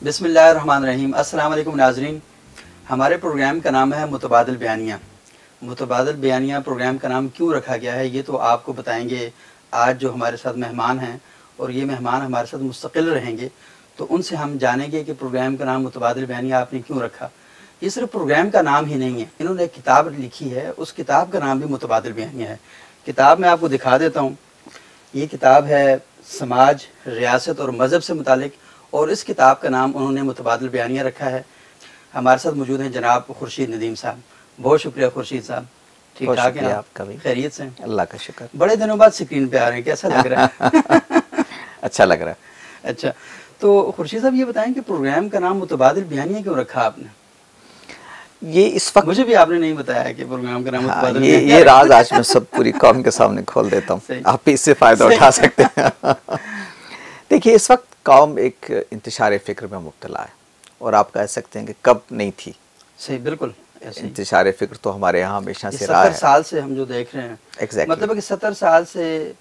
بسم اللہ الرحمن الرحیم۔ السلام علیکم ناظرین، ہمارے پروگرام کا نام ہے متبادل بیانیہ۔ متبادل بیانیہ پروگرام کا نام کیوں رکھا گیا ہے یہ تو آپ کو بتائیں گے آج جو ہمارے ساتھ مہمان ہیں، اور یہ مہمان ہمارے ساتھ مستقل رہیں گے تو ان سے ہم جانیں گے کہ پروگرام کا نام متبادل بیانیہ آپ نے کیوں رکھا۔ یہ صرف پروگرام کا نام ہی نہیں ہے، انہوں نے ایک کتاب لکھی ہے، اس کتاب کا نام بھی متبادل بیانیہ ہے۔ کتاب میں آپ کو دکھا دیتا ہوں، یہ کتاب ہے سماج، ریاست اور مذہب سے متعلق، اور اس کتاب کا نام انہوں نے متبادل بیانیہ رکھا ہے۔ ہمارے ساتھ موجود ہیں جناب خورشید ندیم صاحب۔ بہت شکریہ خورشید صاحب، ٹھیک ٹھاک ہیں آپ کا بھی؟ خیریت سے؟ اللہ کا شکر۔ بڑے دنوں بعد سکرین پہ آ رہے ہیں، کیسا لگ رہا ہے؟ اچھا لگ رہا ہے۔ اچھا، تو خورشید صاحب یہ بتائیں کہ پروگرام کا نام متبادل بیانیہ کیوں رکھا آپ نے؟ یہ اس وقت مجھے بھی آپ نے نہیں بتایا کہ پروگرام کا نام متبادل بیانیہ۔ یہ راز آج میں سب پوری قوم کے سامنے کھول دیتا ہوں، آپ بھی اس سے فائدہ اٹھا سکتے ہیں۔ دیکھیے، اس وقت قوم ایک انتشار فکر میں مبتلا ہے، اور آپ کہہ سکتے ہیں کہ کب نہیں تھی۔ صحیح، بالکل انتشار فکر تو ہمارے یہاں ہمیشہ سے رہا ہے۔ 70 سال سے ہم جو دیکھ رہے ہیں، مطلب ہے کہ 70 سال سے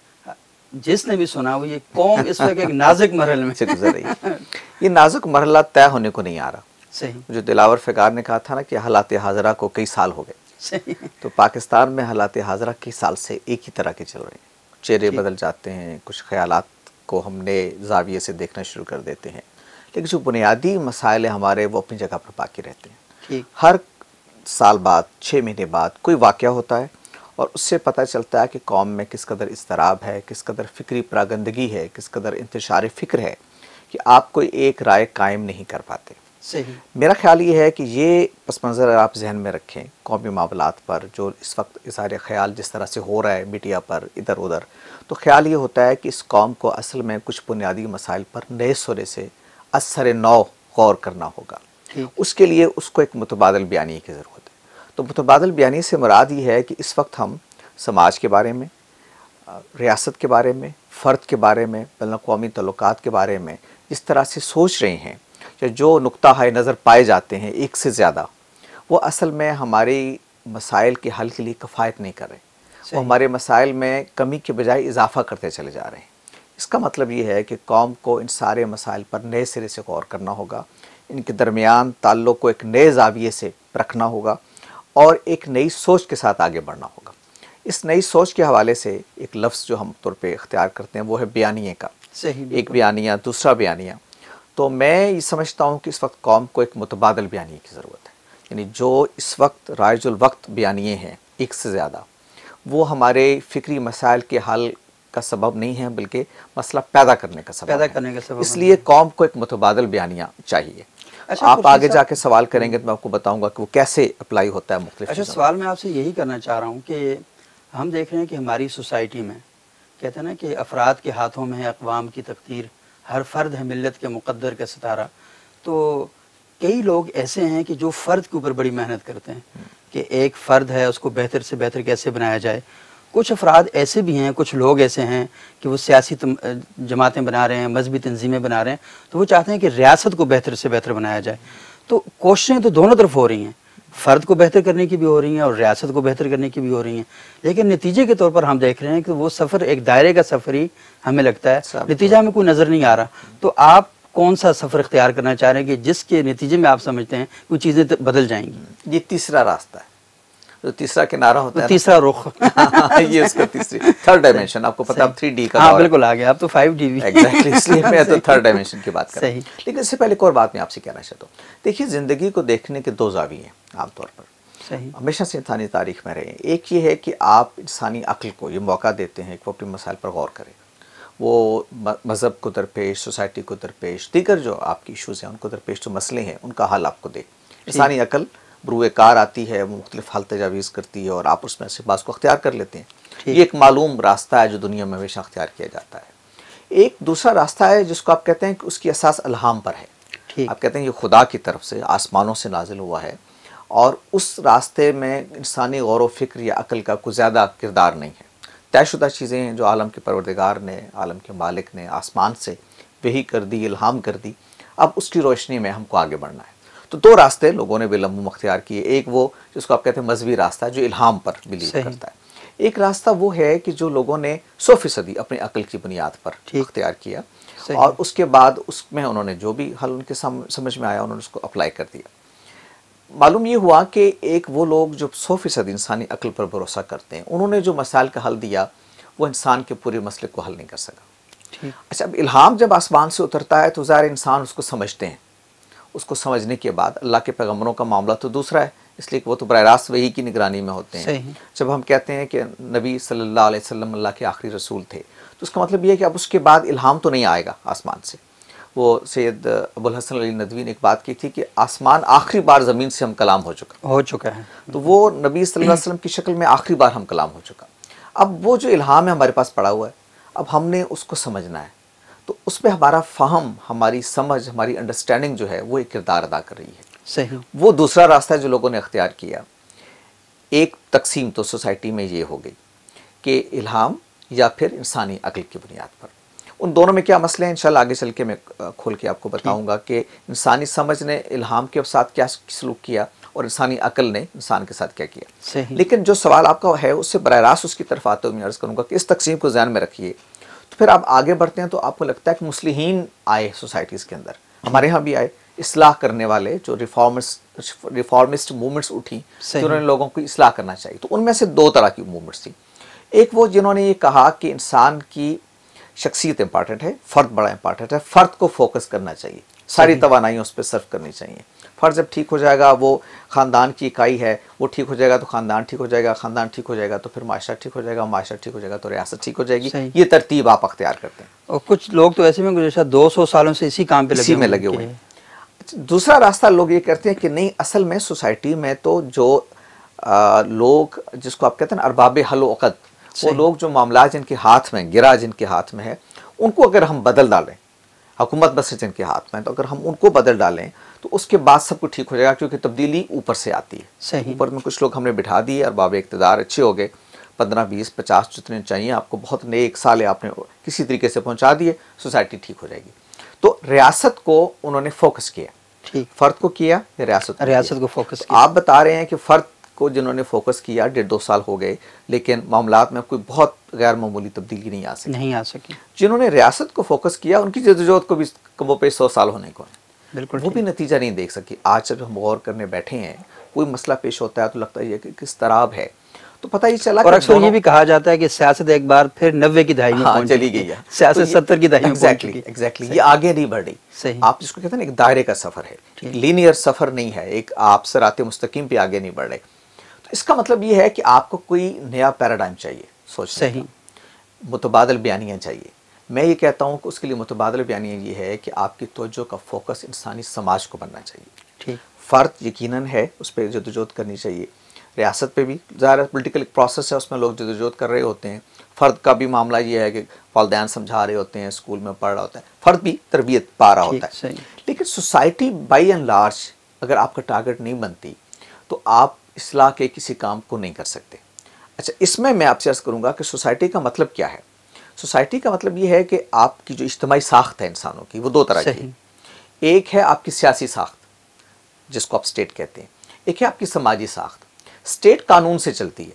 جس نے بھی سنا وہ یہ قوم اس وقت ایک نازک مرحلے میں سے گزر رہی ہے۔ یہ نازک مرحلہ طے ہونے کو نہیں آ رہا۔ صحیح، جو دلاور فقار نے کہا تھا نا کہ حالات حاضرہ کو کئی سال ہو گئے، صحیح، تو پاکستان میں حالات حاضرہ کئی سال سے ایک ہی طرح کے چل رہے ہیں۔ چہرے بدل جاتے ہیں، کچھ خیالات کو ہم نئے زاویے سے دیکھنا شروع کر دیتے ہیں، لیکن جو بنیادی مسائل ہیں ہمارے وہ اپنی جگہ پر باقی رہتے ہیں۔ ہر سال بعد 6 مہینے بعد کوئی واقعہ ہوتا ہے، اور اس سے پتہ چلتا ہے کہ قوم میں کس قدر اضطراب ہے، کس قدر فکری پراگندگی ہے، کس قدر انتشار فکر ہے کہ آپ کوئی ایک رائے قائم نہیں کر پاتے۔ صحیح، میرا خیال یہ ہے کہ یہ پس منظر آپ ذہن میں رکھیں قومی معاملات پر، جو اس وقت اظہار خیال جس طرح سے ہو رہا ہے میڈیا پر ادھر ادھر، تو خیال یہ ہوتا ہے کہ اس قوم کو اصل میں کچھ بنیادی مسائل پر نئے سرے سے از سر نو غور کرنا ہوگا۔ اس کے لیے اس کو ایک متبادل بیانیے کی ضرورت ہے۔ تو متبادل بیانیے سے مراد یہ ہے کہ اس وقت ہم سماج کے بارے میں، ریاست کے بارے میں، فرد کے بارے میں، بین الاقوامی تعلقات کے بارے میں جس طرح سے سوچ رہے ہیں، کہ جو نقطہ ہائے نظر پائے جاتے ہیں ایک سے زیادہ، وہ اصل میں ہمارے مسائل کے حل کے لیے کفایت نہیں کر رہے، وہ ہمارے مسائل میں کمی کے بجائے اضافہ کرتے چلے جا رہے ہیں۔ اس کا مطلب یہ ہے کہ قوم کو ان سارے مسائل پر نئے سرے سے غور کرنا ہوگا، ان کے درمیان تعلق کو ایک نئے زاویے سے رکھنا ہوگا، اور ایک نئی سوچ کے ساتھ آگے بڑھنا ہوگا۔ اس نئی سوچ کے حوالے سے ایک لفظ جو ہم طور پہ اختیار کرتے ہیں وہ ہے بیانیے کا۔ ایک بیانیہ، دوسرا بیانیہ۔ تو میں یہ سمجھتا ہوں کہ اس وقت قوم کو ایک متبادل بیانیے کی ضرورت ہے، یعنی جو اس وقت رائج الوقت بیانیے ہیں ایک سے زیادہ، وہ ہمارے فکری مسائل کے حل کا سبب نہیں ہے، بلکہ مسئلہ پیدا کرنے کا سبب ہے۔ اس لیے قوم کو ایک متبادل بیانیہ چاہیے۔ آپ آگے جا کے سوال کریں گے تو میں آپ کو بتاؤں گا کہ وہ کیسے اپلائی ہوتا ہے مختلف۔ اچھا، سوال میں آپ سے یہی کرنا چاہ رہا ہوں کہ ہم دیکھ رہے ہیں کہ ہماری سوسائٹی میں کہتے ہیں نا کہ افراد کے ہاتھوں میں ہے اقوام کی تقدیر، ہر فرد ہے ملت کے مقدر کا ستارہ۔ تو کئی لوگ ایسے ہیں کہ جو فرد کے اوپر بڑی محنت کرتے ہیں کہ ایک فرد ہے اس کو بہتر سے بہتر کیسے بنایا جائے۔ کچھ افراد ایسے بھی ہیں، کچھ لوگ ایسے ہیں کہ وہ سیاسی جماعتیں بنا رہے ہیں، مذہبی تنظیمیں بنا رہے ہیں، تو وہ چاہتے ہیں کہ ریاست کو بہتر سے بہتر بنایا جائے۔ تو کوششیں تو دونوں طرف ہو رہی ہیں، فرد کو بہتر کرنے کی بھی ہو رہی ہیں اور ریاست کو بہتر کرنے کی بھی ہو رہی ہیں، لیکن نتیجے کے طور پر ہم دیکھ رہے ہیں کہ وہ سفر ایک دائرے کا سفر ہی ہمیں لگتا ہے، نتیجہ ہمیں کوئی نظر نہیں آ رہا۔ تو آپ کون سا سفر اختیار کرنا چاہ رہے ہیں کہ جس کے نتیجے میں آپ سمجھتے ہیں کہ چیزیں بدل جائیں گی؟ یہ تیسرا راستہ ہے، جو تیسرا کنارہ ہوتا ہے، تیسرا رخ، یہ اس کا تیسری تھرڈ ڈائمینشن۔ آپ کو پتا اب 3D کا ہاں بالکل آ گیا، اب تو 5D بھی ایگزیکٹلی، اس لیے میں تو تھرڈ ڈائمینشن کی بات کر رہا ہوں۔ لیکن اس سے پہلے ایک اور بات میں آپ سے کہنا چاہتا ہوں۔ دیکھیے، زندگی کو دیکھنے کے 2 زاویے ہیں عام طور پر، ہمیشہ سے انسانی تاریخ میں رہے ہیں۔ ایک یہ ہے کہ آپ انسانی عقل کو یہ موقع دیتے ہیں کہ وہ اپنے مسائل پر غور کرے، وہ مذہب کو درپیش، سوسائٹی کو درپیش، دیگر جو آپ کی ایشوز ہیں ان کو درپیش جو مسئلے ہیں ان کا حل آپ کو دے۔ انسانی عقل بروئے کار آتی ہے، وہ مختلف حل تجاویز کرتی ہے، اور آپ اس میں سے بعض کو اختیار کر لیتے ہیں۔ یہ ایک معلوم راستہ ہے جو دنیا میں ہمیشہ اختیار کیا جاتا ہے۔ ایک دوسرا راستہ ہے جس کو آپ کہتے ہیں کہ اس کی اساس الہام پر ہے، آپ کہتے ہیں یہ خدا کی طرف سے آسمانوں سے نازل ہوا ہے، اور اس راستے میں انسانی غور و فکر یا عقل کا کوئی زیادہ کردار نہیں ہے۔ طے شدہ چیزیں ہیں جو عالم کے پروردگار نے، عالم کے مالک نے آسمان سے وحی کر دی، الہام کر دی، اب اس کی روشنی میں ہم کو آگے بڑھنا ہے۔ تو 2 راستے لوگوں نے بالعموم اختیار کیے۔ ایک وہ جس کو آپ کہتے ہیں مذہبی راستہ جو الہام پر بلیو کرتا ہے، ایک راستہ وہ ہے کہ جو لوگوں نے 100% اپنی عقل کی بنیاد پر اختیار کیا، اور اس کے بعد اس میں انہوں نے جو بھی حل ان کے سمجھ میں آیا انہوں نے اس کو اپلائی کر دیا. معلوم یہ ہوا کہ ایک وہ لوگ جو 100% انسانی عقل پر بھروسہ کرتے ہیں انہوں نے جو مسائل کا حل دیا وہ انسان کے پورے مسئلے کو حل نہیں کر سکا. اچھا اب الہام جب آسمان سے اترتا ہے تو ظاہر انسان اس کو سمجھتے ہیں. اس کو سمجھنے کے بعد اللہ کے پیغمبروں کا معاملہ تو دوسرا ہے اس لیے کہ وہ تو براہ راست وحی کی نگرانی میں ہوتے ہیں. جب ہم کہتے ہیں کہ نبی صلی اللہ علیہ وسلم اللہ کے آخری رسول تھے تو اس کا مطلب یہ ہے کہ اب اس کے بعد الہام تو نہیں آئے گا آسمان سے. وہ سید ابو الحسن علی ندوی نے ایک بات کی تھی کہ آسمان آخری بار زمین سے ہم کلام ہو چکا ہے. تو وہ نبی صلی اللہ علیہ وسلم کی شکل میں آخری بار ہم کلام ہو چکا. اب وہ جو الہام ہے ہمارے پاس پڑا ہوا ہے اب ہم نے اس کو سمجھنا ہے. تو اس پہ ہمارا فہم ہماری سمجھ ہماری انڈرسٹینڈنگ جو ہے وہ ایک کردار ادا کر رہی ہے. صحیح. وہ دوسرا راستہ ہے جو لوگوں نے اختیار کیا. ایک تقسیم تو سوسائٹی میں یہ ہو گئی کہ الہام یا پھر انسانی عقل کی بنیاد پر. ان دونوں میں کیا مسئلے ہیں انشاءاللہ آگے چل کے میں کھول کے آپ کو بتاؤں گا کہ انسانی سمجھ نے الہام کے ساتھ کیا سلوک کیا اور انسانی عقل نے انسان کے ساتھ کیا کیا. صحیح. لیکن جو سوال آپ کا ہے اس سے براہ راست اس کی طرف آتے ہوئے میں عرض کروں گا کہ اس تقسیم کو ذہن میں رکھیے. تو پھر آپ آگے بڑھتے ہیں تو آپ کو لگتا ہے کہ مصلحین آئے سوسائٹیز کے اندر, ہمارے ہاں بھی آئے اصلاح کرنے والے جو ریفارمسٹ موومنٹس اٹھی جنہوں نے لوگوں کو اصلاح کرنا چاہیے. تو ان میں سے دو طرح کی موومنٹس تھی. ایک وہ جنہوں نے یہ کہا کہ انسان کی شخصیت امپارٹنٹ ہے, فرد بڑا امپارٹنٹ ہے, فرد کو فوکس کرنا چاہیے, ساری توانائی اس پہ صرف کرنی چاہیے. فرد جب ٹھیک ہو جائے گا وہ خاندان کی اکائی ہے, وہ ٹھیک ہو جائے گا تو خاندان ٹھیک ہو جائے گا, خاندان ٹھیک ہو جائے گا تو پھر معاشرہ ٹھیک ہو جائے گا, معاشرہ ٹھیک ہو جائے گا تو ریاست ٹھیک ہو جائے گی. یہ ترتیب آپ اختیار کرتے ہیں. اور کچھ لوگ تو ایسے میں گزشتہ 200 سالوں سے اسی کام پہ لگے ہوئے ہیں. دوسرا راستہ لوگ یہ کرتے ہیں کہ نہیں اصل میں سوسائٹی میں تو جو لوگ جس کو آپ کہتے ہیں ارباب حل و عقد, وہ لوگ جو معاملات جن کے ہاتھ میں گرا جن کے ہاتھ میں ہے ان کو اگر ہم بدل ڈالیں, حکومت بس جن کے ہاتھ میں تو اگر ہم ان کو بدل ڈالیں تو اس کے بعد سب کچھ ٹھیک ہو جائے گا, کیونکہ تبدیلی اوپر سے آتی ہے. صحیح. اوپر میں کچھ لوگ ہم نے بٹھا دیے, ارباب اقتدار اچھے ہو گئے, 15 20 50 جتنے چاہیے آپ کو, بہت نیک سالے آپ نے کسی طریقے سے پہنچا دیے, سوسائٹی ٹھیک ہو جائے گی. تو ریاست کو انہوں نے فوکس کیا. فرد کو کیا یا ریاست کو فوکس کیا. آپ بتا رہے ہیں کہ فرد کو جنہوں نے فوکس کیا 1.5-2 سال ہو گئے لیکن معاملات میں کوئی بہت غیر معمولی تبدیلی نہیں آ سکی. جنہوں نے ریاست کو فوکس کیا ان کی جدوجہد کو بھی کم و بیش 100 سال ہونے کو ہیں, بالکل وہ بھی نتیجہ نہیں دیکھ سکی. آج جب ہم غور کرنے بیٹھے ہیں کوئی مسئلہ پیش ہوتا ہے تو لگتا ہے کہ کس طرح ہے, تو پتہ ہی چلا. اور اکثر یہ بھی کہا جاتا ہے کہ سیاست ایک بار پھر 90 کی دہائی میں چلی گئی ہے, سیاست 70 کی دہائی میں پہنچ گئی. ایگزیکٹلی یہ آگے نہیں بڑھ رہی. آپ جس کو کہتے ہیں ایک دائرے کا سفر ہے, لینئر سفر نہیں ہے, ایک آپ صراط مستقیم پہ آگے نہیں بڑھ رہے. تو اس کا مطلب یہ ہے کہ آپ کو کوئی نیا پیراڈائم چاہیے سوچنے کا, متبادل بیانیاں چاہیے. میں یہ کہتا ہوں کہ اس کے لیے متبادل بیانیہ یہ ہے کہ آپ کی توجہ کا فوکس انسانی سماج کو بننا چاہیے. فرد یقیناً ہے اس پہ جدوجہد کرنی چاہیے, ریاست پہ بھی ظاہر پولیٹیکل ایک پروسیس ہے اس میں لوگ جدوجہد کر رہے ہوتے ہیں. فرد کا بھی معاملہ یہ ہے کہ والدین سمجھا رہے ہوتے ہیں, اسکول میں پڑھ رہا ہوتا ہے, فرد بھی تربیت پا رہا ہوتا ہے. لیکن سوسائٹی بائی اینڈ لارج اگر آپ کا ٹارگٹ نہیں بنتی تو آپ اصلاح کے کسی کام کو نہیں کر سکتے. اچھا اس میں آپ سے عرض کروں گا کہ سوسائٹی کا مطلب کیا ہے. سوسائٹی کا مطلب یہ ہے کہ آپ کی جو اجتماعی ساخت ہے انسانوں کی وہ دو طرح کی ہے. ایک ہے آپ کی سیاسی ساخت جس کو آپ اسٹیٹ کہتے ہیں, ایک ہے آپ کی سماجی ساخت. اسٹیٹ قانون سے چلتی ہے,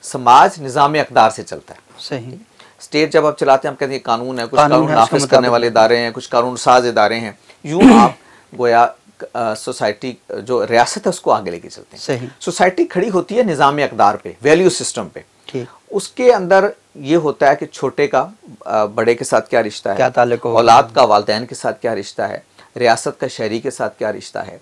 سماج نظام اقدار سے چلتا ہے. صحیح. اسٹیٹ جب آپ چلاتے ہیں ہم کہتے ہیں قانون ہے, کچھ قانون نافذ کرنے والے ادارے ہیں, کچھ قانون ساز ادارے ہیں. یوں آپ گویا سوسائٹی جو ریاست ہے اس کو آگے لے کے چلتے ہیں. صحیح. سوسائٹی کھڑی ہوتی ہے نظام اقدار پہ, ویلیو سسٹم پہ. اس کے اندر یہ ہوتا ہے کہ چھوٹے کا بڑے کے ساتھ کیا رشتہ ہے, اولاد کا والدین کے ساتھ کیا رشتہ ہے, ریاست کا شہری کے ساتھ کیا رشتہ ہے,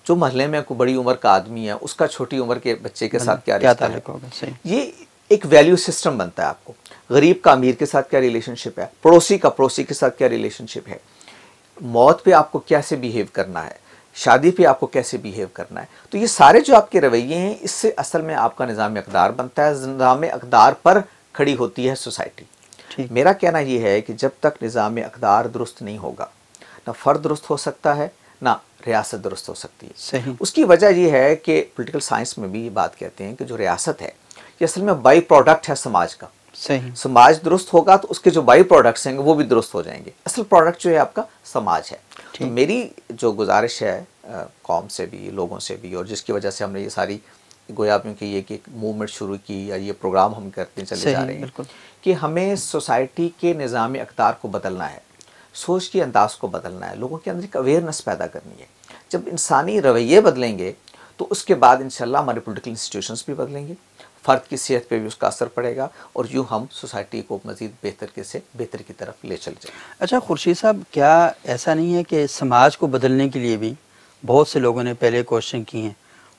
جو محلے میں کوئی بڑی عمر کا آدمی ہے اس کا چھوٹی عمر کے بچے کے ساتھ کیا رشتہ ہے. یہ ایک ویلیو سسٹم بنتا ہے. آپ کو غریب کا امیر کے ساتھ کیا ریلیشن شپ ہے, پڑوسی کا پڑوسی کے ساتھ کیا ریلیشن شپ ہے, موت پہ آپ کو کیسے بیہیو کرنا ہے, شادی پہ آپ کو کیسے بیہیو کرنا ہے. تو یہ سارے جو آپ کے رویے ہیں اس سے اصل میں آپ کا نظام اقدار بنتا ہے. نظام اقدار پر کھڑی ہوتی ہے سوسائٹی. میرا کہنا یہ ہے کہ جب تک نظام اقدار درست نہیں ہوگا نہ فرد درست ہو سکتا ہے نہ ریاست درست ہو سکتی ہے. اس کی وجہ یہ ہے کہ پولیٹیکل سائنس میں بھی یہ بات کہتے ہیں کہ جو ریاست ہے یہ اصل میں بائی پروڈکٹ ہے سماج کا. سماج درست ہوگا تو اس کے جو بائی پروڈکٹس ہیں وہ بھی درست ہو جائیں گے. اصل پروڈکٹ جو ہے آپ کا سماج ہے. تو میری جو گزارش ہے قوم سے بھی, لوگوں سے بھی, اور جس کی وجہ سے ہم نے یہ ساری گویا کہ یہ کہ ایک موومنٹ شروع کی یا یہ پروگرام ہم کرتے چلے جا رہے ہیں کہ ہمیں سوسائٹی کے نظام اقدار کو بدلنا ہے. سوچ کے انداز کو بدلنا ہے، لوگوں کے اندر ایک اویئرنیس پیدا کرنی ہے. جب انسانی رویے بدلیں گے تو اس کے بعد انشاءاللہ ہمارے پولیٹیکل انسٹیٹیوشنز بھی بدلیں گے، فرد کی صحت پہ بھی اس کا اثر پڑے گا، اور یوں ہم سوسائٹی کو مزید بہتر کی طرف لے چل جائیں. اچھا خورشید صاحب، کیا ایسا نہیں ہے کہ سماج کو بدلنے کے لیے بھی بہت سے لوگوں نے پہلے کوششیں کی ہیں،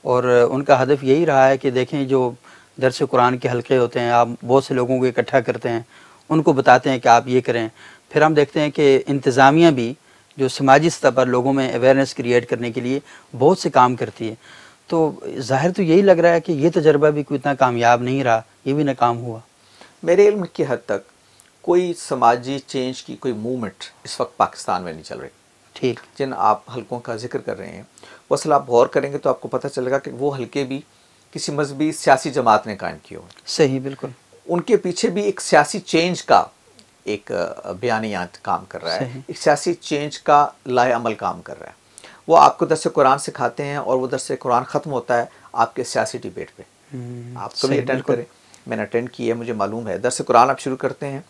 اور ان کا ہدف یہی رہا ہے کہ دیکھیں جو درس قرآن کے حلقے ہوتے ہیں، آپ بہت سے لوگوں کو اکٹھا کرتے ہیں، ان کو بتاتے ہیں کہ آپ یہ کریں. پھر ہم دیکھتے ہیں کہ انتظامیہ بھی جو سماجی سطح پر لوگوں میں اویئرنیس کریٹ کرنے کے لیے بہت سے کام کرتی ہے. تو ظاہر تو یہی لگ رہا ہے کہ یہ تجربہ بھی کوئی اتنا کامیاب نہیں رہا، یہ بھی ناکام ہوا. میرے علم کی حد تک کوئی سماجی چینج کی کوئی موومنٹ اس وقت پاکستان میں نہیں چل رہی. ٹھیک. جن آپ حلقوں کا ذکر کر رہے ہیں وہ اصل آپ غور کریں گے تو آپ کو پتہ چلے گا کہ وہ حلقے بھی کسی مذہبی سیاسی جماعت نے قائم کیے ہوئے. صحیح، بالکل. ان کے پیچھے بھی ایک سیاسی چینج کا ایک بیانیات کام کر رہا ہے، صحیح. ایک سیاسی چینج کا لائے عمل کام کر رہا ہے. وہ آپ کو درس قرآن سکھاتے ہیں اور وہ درس قرآن ختم ہوتا ہے آپ کے سیاسی ڈیبیٹ پہ. آپ کبھی اٹینڈ کریں، میں نے اٹینڈ کی ہے، مجھے معلوم ہے. درس قرآن آپ شروع کرتے ہیں،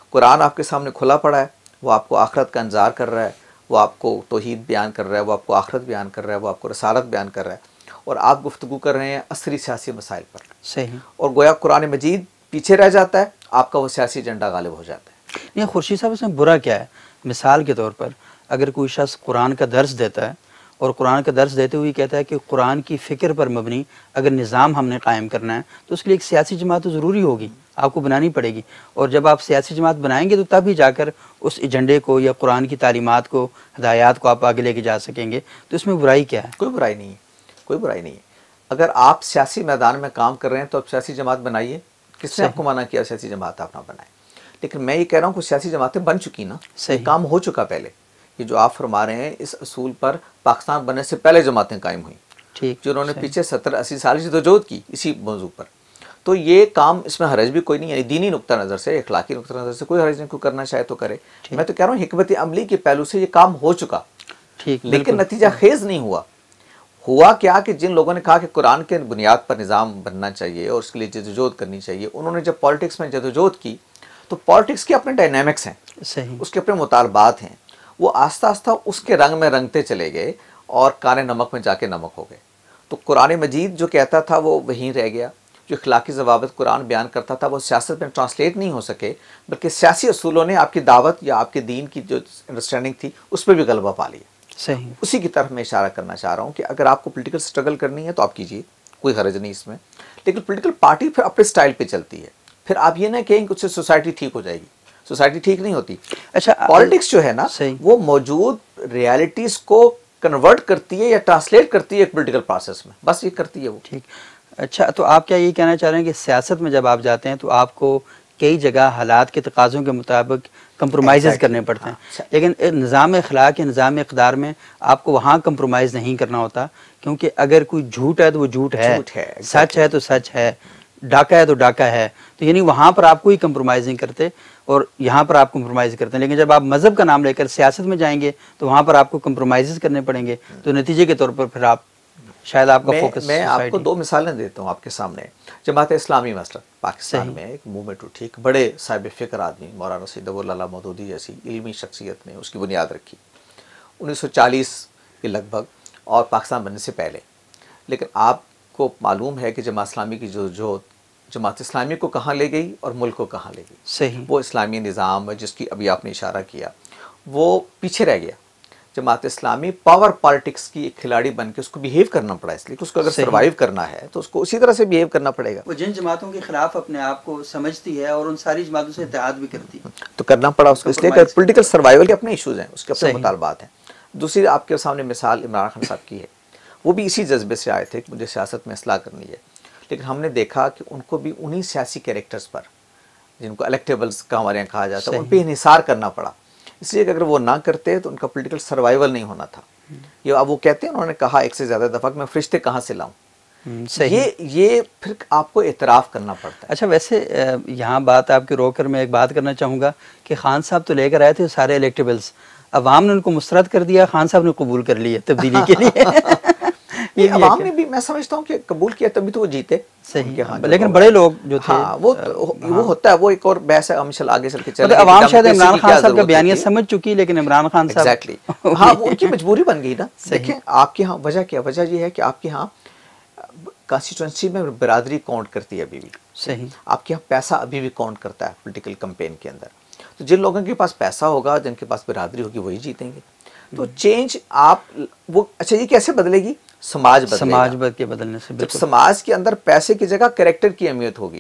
قرآن آپ کے سامنے کھلا پڑا ہے، وہ آپ کو آخرت کا انذار کر رہا ہے، وہ آپ کو توحید بیان کر رہا ہے، وہ آپ کو آخرت بیان کر رہا ہے، وہ آپ کو رسالت بیان کر رہا ہے، اور آپ گفتگو کر رہے ہیں عصری سیاسی مسائل پر. صحیح. اور گویا قرآن مجید پیچھے رہ جاتا ہے، آپ کا وہ سیاسی ایجنڈا غالب ہو جاتا ہے. یہ خورشید صاحب اس میں برا کیا ہے؟ مثال کے طور پر اگر کوئی شخص قرآن کا درس دیتا ہے اور قرآن کا درس دیتے ہوئے کہتا ہے کہ قرآن کی فکر پر مبنی اگر نظام ہم نے قائم کرنا ہے تو اس کے لیے ایک سیاسی جماعت تو ضروری ہوگی، آپ کو بنانی پڑے گی. اور جب آپ سیاسی جماعت بنائیں گے تو تب ہی جا کر اس ایجنڈے کو یا قرآن کی تعلیمات کو، ہدایات کو آپ آگے لے کے جا سکیں گے. تو اس میں برائی کیا ہے؟ کوئی برائی نہیں ہے، کوئی برائی نہیں ہے. اگر آپ سیاسی میدان میں کام کر رہے ہیں تو آپ سیاسی جماعت بنائیے. کس نے آپ کو منع کیا سیاسی جماعت آپ نہ بنائیں؟ لیکن میں یہ کہہ رہا ہوں کہ سیاسی جماعتیں بن چکی نا، یہ کام ہو چکا پہلے. یہ جو آپ فرما رہے ہیں اس اصول پر پاکستان بننے سے پہلے جماعتیں قائم ہوئیں، ٹھیک، جو انہوں نے پیچھے 70-80 سال جدوجہد کی اسی موضوع پر. تو یہ کام اس میں حرج بھی کوئی نہیں ہے، دینی نقطہ نظر سے، اخلاقی نقطہ نظر سے کوئی حرج نہیں، کوئی کرنا چاہے تو کرے. میں تو کہہ رہا ہوں حکمت عملی کے پہلو سے یہ کام ہو چکا، ٹھیک، لیکن نتیجہ خیز نہیں ہوا کیا کہ جن لوگوں نے کہا کہ قرآن کے بنیاد پر نظام بننا چاہیے اور اس کے لیے جدوجہد کرنی چاہیے، انہوں نے جب پالیٹکس میں جدوجہد کی تو پالیٹکس کے اپنے ڈائنامکس ہیں، صحیح، اس کے اپنے مطالبات ہیں. وہ آہستہ آہستہ اس کے رنگ میں رنگتے چلے گئے اور کانے نمک میں جا کے نمک ہو گئے. تو قرآن مجید جو کہتا تھا وہ وہیں رہ گیا. جو اخلاقی ضوابط قرآن بیان کرتا تھا وہ سیاست میں ٹرانسلیٹ نہیں ہو سکے، بلکہ سیاسی اصولوں نے آپ کی دعوت یا آپ کے دین کی جو انڈرسٹینڈنگ تھی اس پہ بھی غلبہ پا لیا. صحیح. اسی کی طرف میں اشارہ کرنا چاہ رہا ہوں کہ اگر آپ کو پولیٹیکل سٹرگل کرنی ہے تو آپ کیجیے، کوئی حرج نہیں اس میں. لیکن پولیٹیکل پارٹی پھر اپنے سٹائل پہ چلتی ہے. پھر آپ یہ نہ کہیں کہ اس سے سوسائٹی ٹھیک ہو جائے گی، سوسائٹی ٹھیک نہیں ہوتی. اچھا، پالیٹکس جو ہے نا وہ موجود ریالٹیز کو کنورٹ کرتی ہے یا ٹرانسلیٹ کرتی ہے ایک پولیٹیکل پروسیس میں، بس یہ کرتی ہے وہ. ٹھیک. اچھا، تو آپ کیا یہ کہنا چاہ رہے ہیں کہ سیاست میں جب آپ جاتے ہیں تو آپ کو کئی جگہ حالات کے تقاضوں کے مطابق کمپرومائزز کرنے پڑتے ہیں، لیکن نظام اخلاق یا نظام اقدار میں آپ کو وہاں کمپرومائز نہیں کرنا ہوتا، کیونکہ اگر کوئی جھوٹ ہے تو وہ جھوٹ ہے، سچ ہے تو سچ ہے، ڈاکہ ہے تو ڈاکہ ہے. تو یعنی وہاں پر آپ کوئی کمپرومائز نہیں کرتے اور یہاں پر آپ کمپرومائز کرتے ہیں. لیکن جب آپ مذہب کا نام لے کر سیاست میں جائیں گے تو وہاں پر آپ کو کمپرومائزز کرنے پڑیں گے. تو نتیجے کے طور پر پھر آپ شاید آپ کا فوکس میں آپ کو 2 مثالیں دیتا ہوں آپ کے سامنے. جماعت اسلامی مثلا پاکستان میں ایک موومنٹ اٹھی، ایک بڑے صاحب فکر آدمی مولانا سید ابو اللہ مودودی جیسی علمی شخصیت نے اس کی بنیاد رکھی 1940 کے لگ بھگ اور پاکستان بننے سے پہلے. لیکن آپ کو معلوم ہے کہ جماعت اسلامی کی جماعت اسلامی کو کہاں لے گئی اور ملک کو کہاں لے گئی. صحیح. وہ اسلامی نظام جس کی ابھی آپ نے اشارہ کیا وہ پیچھے رہ گیا. جماعت اسلامی پاور پالیٹکس کی ایک کھلاڑی بن کے اس کو بیہیو کرنا پڑا، اس لیے کہ اس کو اگر سروائیو کرنا ہے تو اس کو اسی طرح سے بیہیو کرنا پڑے گا. وہ جن جماعتوں کے خلاف اپنے آپ کو سمجھتی ہے اور ان ساری جماعتوں سے اتحاد بھی کرتی ہے تو کرنا پڑا اس کو، اس لیے کہ پولیٹیکل سروائیول کے اپنے ایشوز ہیں، اس کے اپنے مطالبات ہیں. دوسری آپ کے سامنے مثال عمران خان صاحب کی ہے، وہ بھی اسی جذبے سے آئے تھے کہ مجھے سیاست میں اصلاح کرنی ہے. لیکن ہم نے دیکھا کہ ان کو بھی انہی سیاسی کیریکٹرز پر جن کو الیکٹیبلز کا ہمارے یہاں کہا جاتا ہے ان پہ انحصار کرنا پڑا، اس لیے کہ اگر وہ نہ کرتے تو ان کا پولیٹیکل سروائیول نہیں ہونا تھا. یہ اب وہ کہتے ہیں انہوں نے کہا ایک سے زیادہ دفعہ کہ میں فرشتے کہاں سے لاؤں. یہ پھر آپ کو اعتراف کرنا پڑتا ہے. اچھا، ویسے یہاں بات آپ کے روک کر میں ایک بات کرنا چاہوں گا کہ خان صاحب تو لے کر آئے تھے سارے الیکٹیبلز، عوام نے ان کو مسترد کر دیا، خان صاحب نے قبول کر لیے تبدیلی کے لیے. یہ عوام نے بھی میں سمجھتا ہوں کہ قبول کیا تبھی تو وہ جیتے. صحیح. لیکن بڑے لوگ جو تھے ہاں وہ ہوتا ہے, وہ ایک اور بحث ہے, ہم انشاءاللہ آگے چل کے چلیں. عوام شاید عمران خان صاحب کا بیانیہ سمجھ چکی, لیکن عمران خان صاحب ایگزیکٹلی ہاں وہ ان کی مجبوری بن گئی نا. دیکھیں آپ کے ہاں وجہ کیا, وجہ یہ ہے کہ آپ کے ہاں کانسٹیٹوئنسی میں برادری کاؤنٹ کرتی ہے ابھی بھی. صحیح. آپ کے یہاں پیسہ ابھی بھی کاؤنٹ کرتا ہے پولیٹیکل کمپین کے اندر. تو جن لوگوں کے پاس پیسہ ہوگا, جن کے پاس برادری ہوگی, وہی جیتیں گے. تو چینج آپ وہ اچھا یہ کیسے بدلے گی؟ سماج بدلے گا. سماج کے بدلنے سے. جب سماج کے اندر پیسے کی جگہ کریکٹر کی اہمیت ہوگی,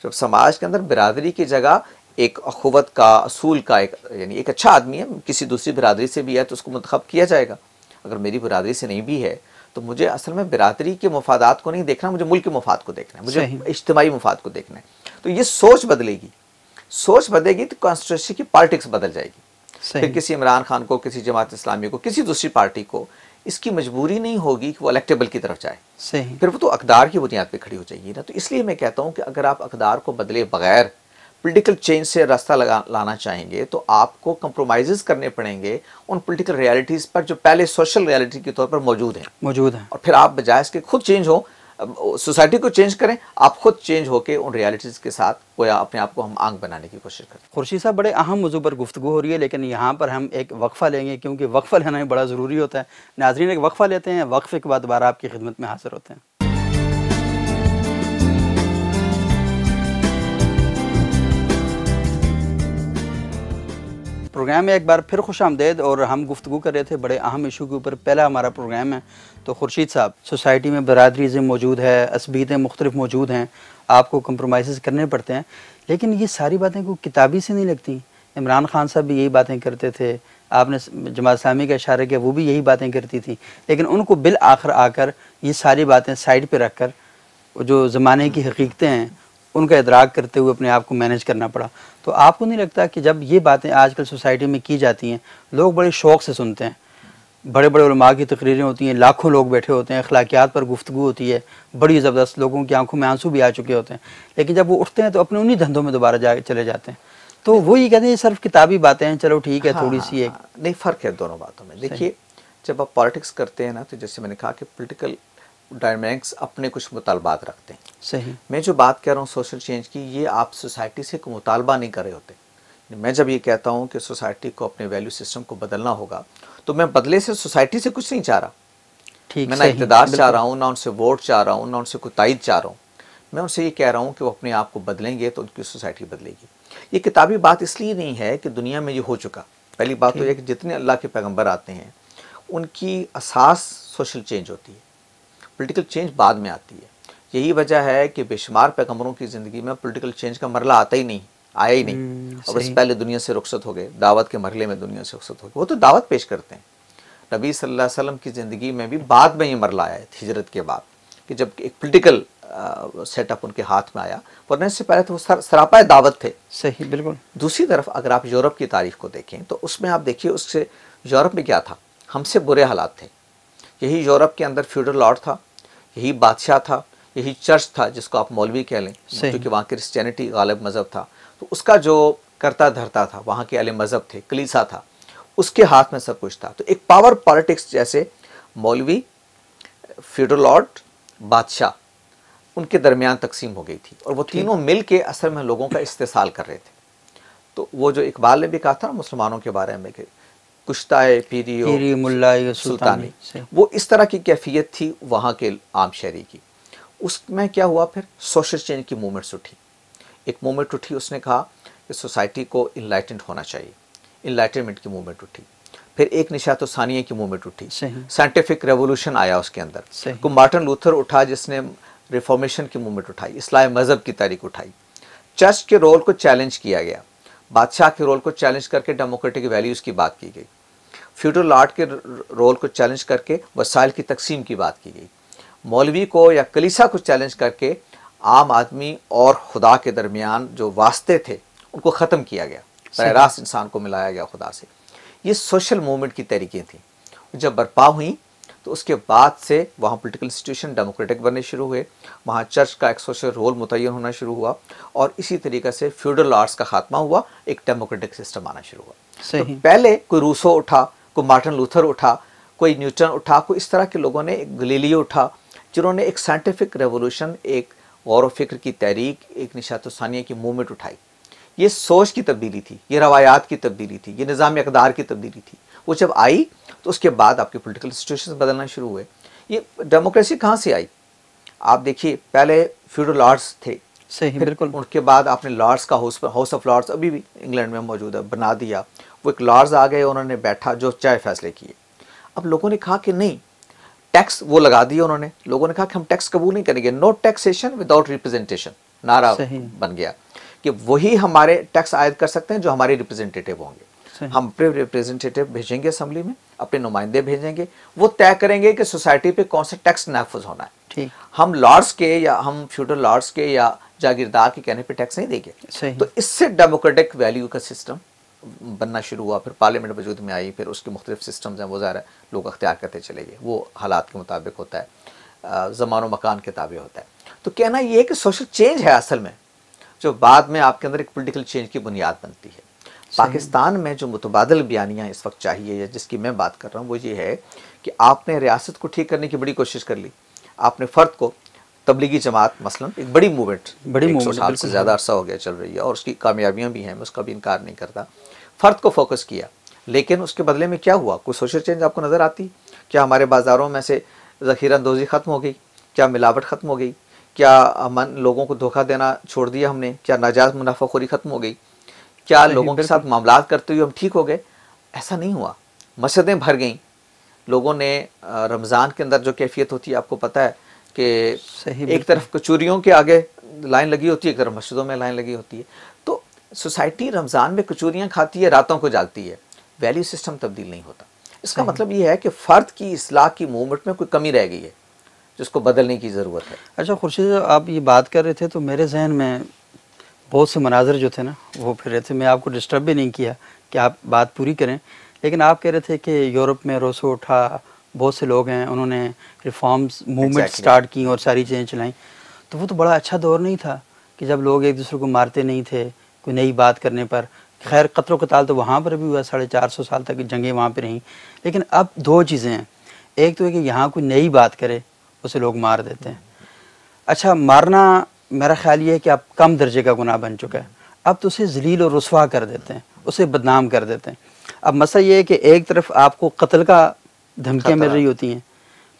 جب سماج کے اندر برادری کی جگہ ایک اخوت کا, اصول کا, ایک یعنی ایک اچھا آدمی ہے کسی دوسری برادری سے بھی ہے تو اس کو منتخب کیا جائے گا. اگر میری برادری سے نہیں بھی ہے تو مجھے اصل میں برادری کے مفادات کو نہیں دیکھنا, مجھے ملک کے مفاد کو دیکھنا ہے, مجھے اجتماعی مفاد کو دیکھنا ہے. تو یہ سوچ بدلے گی, سوچ بدلے گی تو کانسٹیٹوئنسی کی پالیٹکس بدل جائے گی. پھر کسی عمران خان کو, کسی جماعت اسلامی کو, کسی دوسری پارٹی کو اس کی مجبوری نہیں ہوگی کہ وہ الیکٹیبل کی طرف جائے. صحیح. پھر وہ تو اقدار کی بنیاد پہ کھڑی ہو جائے گی نا. تو اس لیے میں کہتا ہوں کہ اگر آپ اقدار کو بدلے بغیر پولیٹیکل چینج سے راستہ لانا چاہیں گے تو آپ کو کمپرومائزز کرنے پڑیں گے ان پولیٹیکل ریالٹیز پر جو پہلے سوشل ریالٹی کے طور پر موجود ہیں. اور پھر آپ بجائے اس کے خود چینج ہو, سوسائٹی کو چینج کریں, آپ خود چینج ہو کے ان ریالٹیز کے ساتھ گویا اپنے آپ کو ہم آنکھ بنانے کی کوشش کریں. خورشید صاحب بڑے اہم موضوع پر گفتگو ہو رہی ہے, لیکن یہاں پر ہم ایک وقفہ لیں گے کیونکہ وقفہ لینا بڑا ضروری ہوتا ہے. ناظرین ایک وقفہ لیتے ہیں, وقفے کے بعد دوبارہ آپ کی خدمت میں حاضر ہوتے ہیں. پروگرام میں ایک بار پھر خوش آمدید, اور ہم گفتگو کر رہے تھے بڑے اہم ایشو کے اوپر. پہلا ہمارا پروگرام ہے. تو خورشید صاحب, سوسائٹی میں برادریزم موجود ہے, عصبیتیں مختلف موجود ہیں, آپ کو کمپرومائزز کرنے پڑتے ہیں, لیکن یہ ساری باتیں کوئی کتابی سے نہیں لگتی. عمران خان صاحب بھی یہی باتیں کرتے تھے, آپ نے جماعت اسلامی کا اشارہ کیا, وہ بھی یہی باتیں کرتی تھیں, لیکن ان کو بالآخر آ کر یہ ساری باتیں سائڈ پہ رکھ کر جو زمانے کی حقیقتیں ہیں ان کا ادراک کرتے ہوئے اپنے آپ کو مینج کرنا پڑا. تو آپ کو نہیں لگتا کہ جب یہ باتیں آج کل سوسائٹی میں کی جاتی ہیں, لوگ بڑے شوق سے سنتے ہیں, بڑے بڑے علماء کی تقریریں ہوتی ہیں, لاکھوں لوگ بیٹھے ہوتے ہیں, اخلاقیات پر گفتگو ہوتی ہے, بڑی زبردست, لوگوں کی آنکھوں میں آنسو بھی آ چکے ہوتے ہیں, لیکن جب وہ اٹھتے ہیں تو اپنے انہی دھندوں میں دوبارہ چلے جاتے ہیں. تو وہ یہ کہتے ہیں یہ صرف کتابی باتیں ہیں, چلو ٹھیک ہے, تھوڑی سی ایک نہیں فرق ہے دونوں باتوں میں. دیکھیے جب آپ پالیٹکس کرتے ہیں نا, تو جیسے میں نے کہا کہ پولیٹیکل ڈائنامکس اپنے کچھ مطالبات رکھتے ہیں. صحیح. میں جو بات کہہ رہا ہوں سوشل چینج کی, یہ آپ سوسائٹی سے کوئی مطالبہ نہیں کر رہے ہوتے. میں جب یہ کہتا ہوں کہ سوسائٹی کو اپنے ویلیو سسٹم کو بدلنا ہوگا, تو میں بدلے سے سوسائٹی سے کچھ نہیں چاہ رہا. میں نہ اقتدار چاہ رہا ہوں, نہ ان سے ووٹ چاہ رہا ہوں, نہ ان سے کوئی تائید چاہ رہا ہوں. میں ان سے یہ کہہ رہا ہوں کہ وہ اپنے آپ کو بدلیں گے تو ان کی سوسائٹی بدلے گی. یہ کتابی بات اس لیے نہیں ہے کہ دنیا میں یہ ہو چکا. پہلی بات تو یہ کہ جتنے اللہ کے پیغمبر آتے ہیں ان کی اساس سوشل چینج ہوتی ہے, پولیٹیکل چینج بعد میں آتی ہے. یہی وجہ ہے کہ بے شمار پیغمبروں کی زندگی میں پولیٹیکل چینج کا مرحلہ آیا ہی نہیں. اور اس پہلے دنیا سے رخصت ہو گئے, دعوت کے مرحلے میں دنیا سے رخصت ہو گئے. وہ تو دعوت پیش کرتے ہیں. نبی صلی اللہ علیہ وسلم کی زندگی میں بھی بعد میں یہ مرحلہ آیا ہے ہجرت کے بعد, کہ جب ایک پولیٹیکل سیٹ اپ ان کے ہاتھ میں آیا, ورنہ اس سے پہلے تو وہ سراپا دعوت تھے. صحیح, بالکل. دوسری طرف اگر آپ یورپ کی تاریخ کو دیکھیں تو اس میں آپ دیکھیے اس سے یورپ میں کیا تھا, ہم سے برے حالات تھے. یہی یورپ کے اندر فیوڈل لارڈ تھا, یہی بادشاہ تھا, یہی چرچ تھا جس کو آپ مولوی کہہ لیں, کیونکہ وہاں کرسچینٹی غالب مذہب تھا. تو اس کا جو کرتا دھرتا تھا, وہاں کے اہل مذہب تھے, کلیسا تھا, اس کے ہاتھ میں سب کچھ تھا. تو ایک پاور پالیٹکس جیسے مولوی, فیوڈل لارڈ, بادشاہ, ان کے درمیان تقسیم ہو گئی تھی, اور وہ تینوں مل کے اصل میں لوگوں کا استحصال کر رہے تھے. تو وہ جو اقبال نے بھی کہا تھا نا مسلمانوں کے بارے میں کہ کشتائے پیری ملا سلطانی, وہ اس طرح کی کیفیت تھی وہاں کے عام شہری کی. اس میں کیا ہوا, پھر سوشل چینج کی موومنٹس اٹھی. ایک موومنٹ اٹھی, اس نے کہا کہ سوسائٹی کو انلائٹنڈ ہونا چاہیے, انلائٹنمنٹ کی موومنٹ اٹھی. پھر ایک نشاط ثانیہ کی موومنٹ اٹھی, سائنٹیفک ریولوشن آیا اس کے اندر. کو مارٹن لوتھر اٹھا جس نے ریفارمیشن کی موومنٹ اٹھائی, اصلاح مذہب کی تحریک اٹھائی. چرچ کے رول کو چیلنج کیا گیا, بادشاہ کے رول کو چیلنج کر کے ڈیموکریٹک ویلیوز کی بات کی گئی, فیوڈل لارڈ کے رول کو چیلنج کر کے وسائل کی تقسیم کی بات کی گئی, مولوی کو یا کلیسا کو چیلنج کر کے عام آدمی اور خدا کے درمیان جو واسطے تھے ان کو ختم کیا گیا, براہ راست انسان کو ملایا گیا خدا سے. یہ سوشل موومنٹ کی طریقیں تھیں. جب برپا ہوئیں تو اس کے بعد سے وہاں پولیٹیکل انسٹیٹیوشن ڈیموکریٹک بننے شروع ہوئے, وہاں چرچ کا ایک سوشل رول متعین ہونا شروع ہوا, اور اسی طریقے سے فیوڈل لارڈس کا خاتمہ ہوا, ایک ڈیموکریٹک سسٹم آنا شروع ہوا. تو پہلے کوئی روسو اٹھا, کوئی مارٹن لوتھر اٹھا, کوئی نیوٹن اٹھا, کوئی اس طرح کے لوگوں نے, ایک گلیلیو اٹھا, جنہوں نے ایک سائنٹیفک ریولوشن, ایک غور و فکر کی تحریک, ایک نشاط ثانیہ کی موومنٹ اٹھائی. یہ سوچ کی تبدیلی تھی, یہ روایات کی تبدیلی تھی, یہ نظام اقدار کی تبدیلی تھی. وہ جب آئی تو اس کے بعد آپ کے پولیٹیکل سچویشن بدلنا شروع ہوئے. یہ ڈیموکریسی کہاں سے آئی؟ آپ دیکھیے, پہلے فیوڈل لارڈس تھے, صحیح, بالکل. ان کے بعد آپ نے لارڈس کا ہاؤس آف لارڈس ابھی بھی انگلینڈ میں موجود ہے, بنا دیا. وہ ایک لارڈز آ گئے, انہوں نے بیٹھا, جو چاہے فیصلے کیے. اب لوگوں نے کہا کہ نہیں, ٹیکس وہ لگا دیے انہوں نے. لوگوں نے کہا کہ ہم ٹیکس قبول نہیں کریں گے, نو ٹیکسیشن وداؤٹ ریپرزنٹیشن نعرہ بن گیا, کہ وہی ہمارے ٹیکس عائد کر سکتے ہیں جو ہمارے ریپرزنٹیٹیو ہوں گے. ہم اپنے ریپرزنٹیٹیو بھیجیں گے اسمبلی میں, اپنے نمائندے بھیجیں گے, وہ طے کریں گے کہ سوسائٹی پہ کون سا ٹیکس نافذ ہونا ہے. ہم لارڈس کے یا ہم فیوڈل لارڈس کے یا جاگیردار کے کہنے پہ ٹیکس نہیں دیں گے. تو اس سے ڈیموکریٹک ویلیو کا سسٹم بننا شروع ہوا. پھر پارلیمنٹ وجود میں آئی, پھر اس کے مختلف سسٹمز ہیں, وہ ظاہر ہے لوگ اختیار کرتے چلے گئے, وہ حالات کے مطابق ہوتا ہے, زمان و مکان کے تابع ہوتا ہے. تو کہنا یہ ہے کہ سوشل چینج ہے اصل میں, جو بعد میں آپ کے اندر ایک پولیٹیکل چینج کی بنیاد بنتی ہے. پاکستان میں جو متبادل بیانیاں اس وقت چاہیے, یا جس کی میں بات کر رہا ہوں, وہ یہ ہے کہ آپ نے ریاست کو ٹھیک کرنے کی بڑی کوشش کر لی. آپ نے فرد کو, تبلیغی جماعت مثلا ایک بڑی موومنٹ 100 سال سے زیادہ عرصہ ہو گیا چل رہی ہے, اور اس کی کامیابیاں بھی ہیں, میں اس کا بھی انکار نہیں کرتا. فرد کو فوکس کیا, لیکن اس کے بدلے میں کیا ہوا؟ کوئی سوشل چینج آپ کو نظر آتی؟ کیا ہمارے بازاروں میں سے ذخیرہ اندوزی ختم ہو گئی؟ کیا ملاوٹ ختم ہو گئی؟ کیا لوگوں کو دھوکہ دینا چھوڑ دیا ہم نے؟ کیا ناجائز منافع خوری ختم ہو گئی؟ کیا لوگوں کے ساتھ معاملات کرتے ہوئے ہم ٹھیک ہو گئے؟ ایسا نہیں ہوا. مسجدیں بھر گئیں. لوگوں نے رمضان کے اندر جو کیفیت ہوتی ہے آپ کو پتہ ہے کہ ایک طرف کچوریوں کے آگے لائن لگی ہوتی ہے, ایک طرف مسجدوں میں لائن لگی ہوتی ہے. تو سوسائٹی رمضان میں کچوریاں کھاتی ہے, راتوں کو جاگتی ہے, ویلیو سسٹم تبدیل نہیں ہوتا. اس کا مطلب یہ ہے کہ فرد کی اصلاح کی موومنٹ میں کوئی کمی رہ گئی ہے جس کو بدلنے کی ضرورت ہے. اچھا خورشید صاحب, آپ یہ بات کر رہے تھے تو میرے ذہن میں بہت سے مناظر جو تھے نا وہ پھر رہے تھے. میں آپ کو ڈسٹرب بھی نہیں کیا کہ آپ بات پوری کریں, لیکن آپ کہہ رہے تھے کہ یورپ میں روسو اٹھا, بہت سے لوگ ہیں, انہوں نے ریفارمز موومنٹ سٹارٹ کی اور ساری چیزیں چلائیں. تو وہ تو بڑا اچھا دور نہیں تھا کہ جب لوگ ایک دوسرے کو مارتے نہیں تھے کوئی نئی بات کرنے پر. خیر قتل و قتال تو وہاں پر بھی ہوا, 450 سال تک جنگیں وہاں پہ رہیں. لیکن اب دو چیزیں ہیں, ایک تو ہے کہ یہاں کوئی نئی بات کرے اسے لوگ مار دیتے ہیں. اچھا, مارنا میرا خیال یہ ہے کہ اب کم درجے کا گناہ بن چکا ہے, اب تو اسے ذلیل و رسوا کر دیتے ہیں, اسے بدنام کر دیتے ہیں. اب مسئلہ یہ ہے کہ ایک طرف آپ کو قتل کا دھمکیاں مل رہی ہوتی ہیں,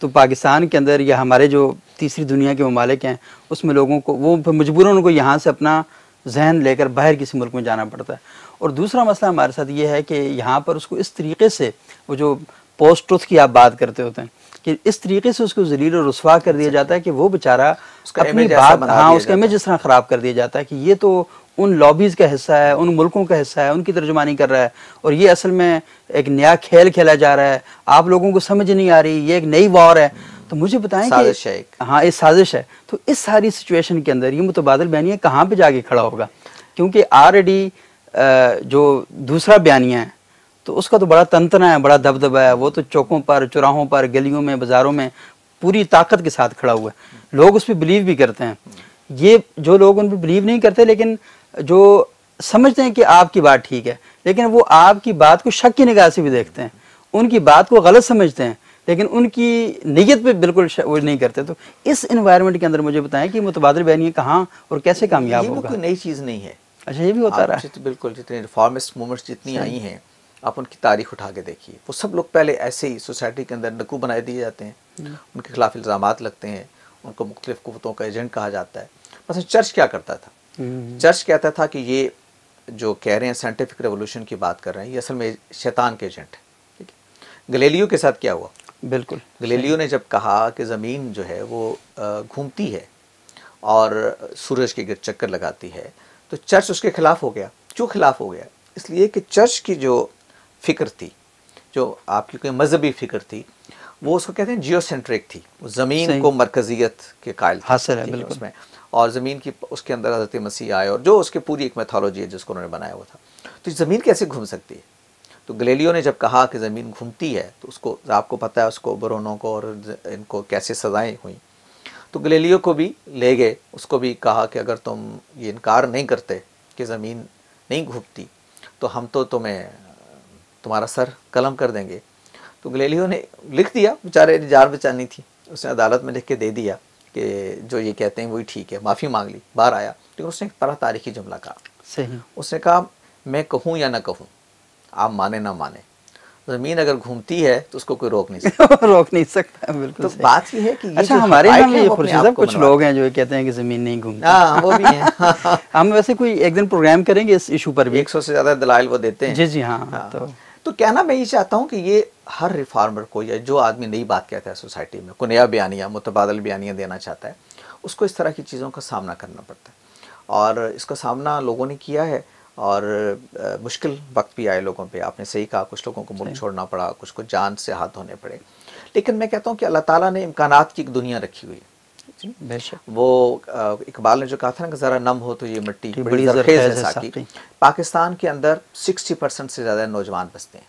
تو پاکستان کے اندر یا ہمارے جو تیسری دنیا کے ممالک ہیں اس میں لوگوں کو وہ مجبوراً ان کو یہاں سے اپنا ذہن لے کر باہر کسی ملک میں جانا پڑتا ہے. اور دوسرا مسئلہ ہمارے ساتھ یہ ہے کہ یہاں پر اس کو اس طریقے سے, وہ جو پوسٹ ٹروتھ کی آپ بات کرتے ہوتے ہیں, کہ اس طریقے سے اس کو ذلیل و رسوا کر دیا جاتا ہے کہ وہ بیچارہ اپنی بات, ہاں اس کا امیج اس طرح خراب کر دیا جاتا ہے کہ یہ تو ان لابیز کا حصہ ہے, ان ملکوں کا حصہ ہے, ان کی ترجمانی کر رہا ہے, اور یہ اصل میں ایک نیا کھیل کھیلا جا رہا ہے, آپ لوگوں کو سمجھ نہیں آ رہی, یہ ایک نئی وار ہے. تو مجھے بتائیں کہ ہاں یہ سازش ہے. تو اس ساری سچویشن کے اندر یہ متبادل بیانیہ کہاں پہ جا کے کھڑا ہوگا؟ کیونکہ آلریڈی جو دوسرا بیانیہ ہے تو اس کا تو بڑا تنتنا ہے, بڑا دبدبہ ہے, وہ تو چوکوں پر, چوراہوں پر, گلیوں میں, بازاروں میں پوری طاقت کے ساتھ کھڑا ہوا ہے. لوگ اس پہ بلیو بھی کرتے ہیں. یہ جو لوگ ان پہ بلیو نہیں کرتے لیکن جو سمجھتے ہیں کہ آپ کی بات ٹھیک ہے, لیکن وہ آپ کی بات کو شک کی نگاہ سے بھی دیکھتے ہیں, ان کی بات کو غلط سمجھتے ہیں, لیکن ان کی نیت پہ بالکل وہ نہیں کرتے. تو اس انوائرمنٹ کے اندر مجھے بتائیں کہ متبادل بیانیہ کہاں اور کیسے کامیاب ہوگا؟ یہ بھی کوئی نئی چیز نہیں ہے. اچھا, یہ بھی ہوتا رہا ہے. بالکل, جتنے ریفارمسٹ موومنٹس جتنی آئی ہیں آپ ان کی تاریخ اٹھا کے دیکھیے, وہ سب لوگ پہلے ایسے ہی سوسائٹی کے اندر نکو بنائے دیے جاتے ہیں, ان کے خلاف الزامات لگتے ہیں, ان کو مختلف قوتوں کا ایجنٹ کہا جاتا ہے. مثلا چرچ کیا کرتا تھا؟ چرچ کہتا تھا کہ یہ جو کہہ رہے ہیں سائنٹیفک ریولوشن کی بات کر رہے ہیں, یہ اصل میں شیطان کے ایجنٹ ہے. ٹھیک ہے. گلیلیو کے ساتھ کیا ہوا؟ بالکل, گلیلیو نے جب کہا کہ زمین جو ہے وہ گھومتی ہے اور سورج کے گرد چکر لگاتی ہے, تو چرچ اس کے خلاف ہو گیا. کیوں خلاف ہو گیا؟ اس لیے کہ چرچ کی جو فکر تھی, جو آپ کی کوئی مذہبی فکر تھی, وہ اس کو کہتے ہیں جیو سینٹرک تھی. زمین کو مرکزیت کے قائل تھی حاصل ہے بالکل اس میں, اور زمین کی اس کے اندر حضرت مسیح آئے اور جو اس کی پوری ایک میتھولوجی ہے جس کو انہوں نے بنایا ہوا تھا. تو زمین کیسے گھوم سکتی ہے؟ تو گلیلیو نے جب کہا کہ زمین گھومتی ہے, تو اس کو آپ کو پتہ ہے اس کو برونوں کو اور ان کو کیسے سزائیں ہوئیں. تو گلیلیو کو بھی لے گئے, اس کو بھی کہا کہ اگر تم یہ انکار نہیں کرتے کہ زمین نہیں گھومتی تو ہم تو تمہارا سر قلم کر دیں گے. تو تو گلیلیو نے لکھ دیا، بیچارے جان بچانی تھی، اس نے عدالت میں لکھ کے دے دیا کہ جو یہ کہتے ہیں وہی ٹھیک ہے، معافی مانگ لی، باہر آیا، لیکن اس نے ایک بڑا تاریخی جملہ کہا. صحیح. اس نے کہا میں کہوں یا نہ کہوں، آپ مانے نہ مانے، زمین اگر گھومتی ہے تو اس کو کوئی روک نہیں سکتا. روک نہیں سکتا. بالکل تو صحیح. بات یہ ہے کہ یہ اچھا جو ہمارے حقائق یہاں ہیں بھی وہ اپنے خورشید آپ صاحب کو کچھ منواتے لوگ ہیں جو کہتے ہیں کہ زمین نہیں گھومتی. ہاں وہ بھی ہیں. ہم ویسے کوئی ایک دن پروگرام کریں گے اس ایشو پر بھی. 100 سے زیادہ دلائل وہ دیتے ہیں. جی جی ہاں. تو کہنا میں یہ چاہتا ہوں کہ یہ ہر ریفارمر کو یا جو آدمی نئی بات کہتا ہے سوسائٹی میں، کوئی نیا بیانیہ متبادل بیانیہ دینا چاہتا ہے، اس کو اس طرح کی چیزوں کا سامنا کرنا پڑتا ہے. اور اس کا سامنا لوگوں نے کیا ہے، اور مشکل وقت بھی آئے لوگوں پہ. آپ نے صحیح کہا، کچھ لوگوں کو ملک چھوڑنا پڑا، کچھ کو جان سے ہاتھ دھونے پڑے. لیکن میں کہتا ہوں کہ اللہ تعالیٰ نے امکانات کی ایک دنیا رکھی ہوئی ہے. بے شک. وہ اقبال نے جو کہا تھا نا کہ ذرا نم ہو تو یہ مٹی بڑی بڑی زرخیز ہے زرخیز ہے ساقی. ساقی. پاکستان کے اندر 60% سے زیادہ نوجوان بستے ہیں.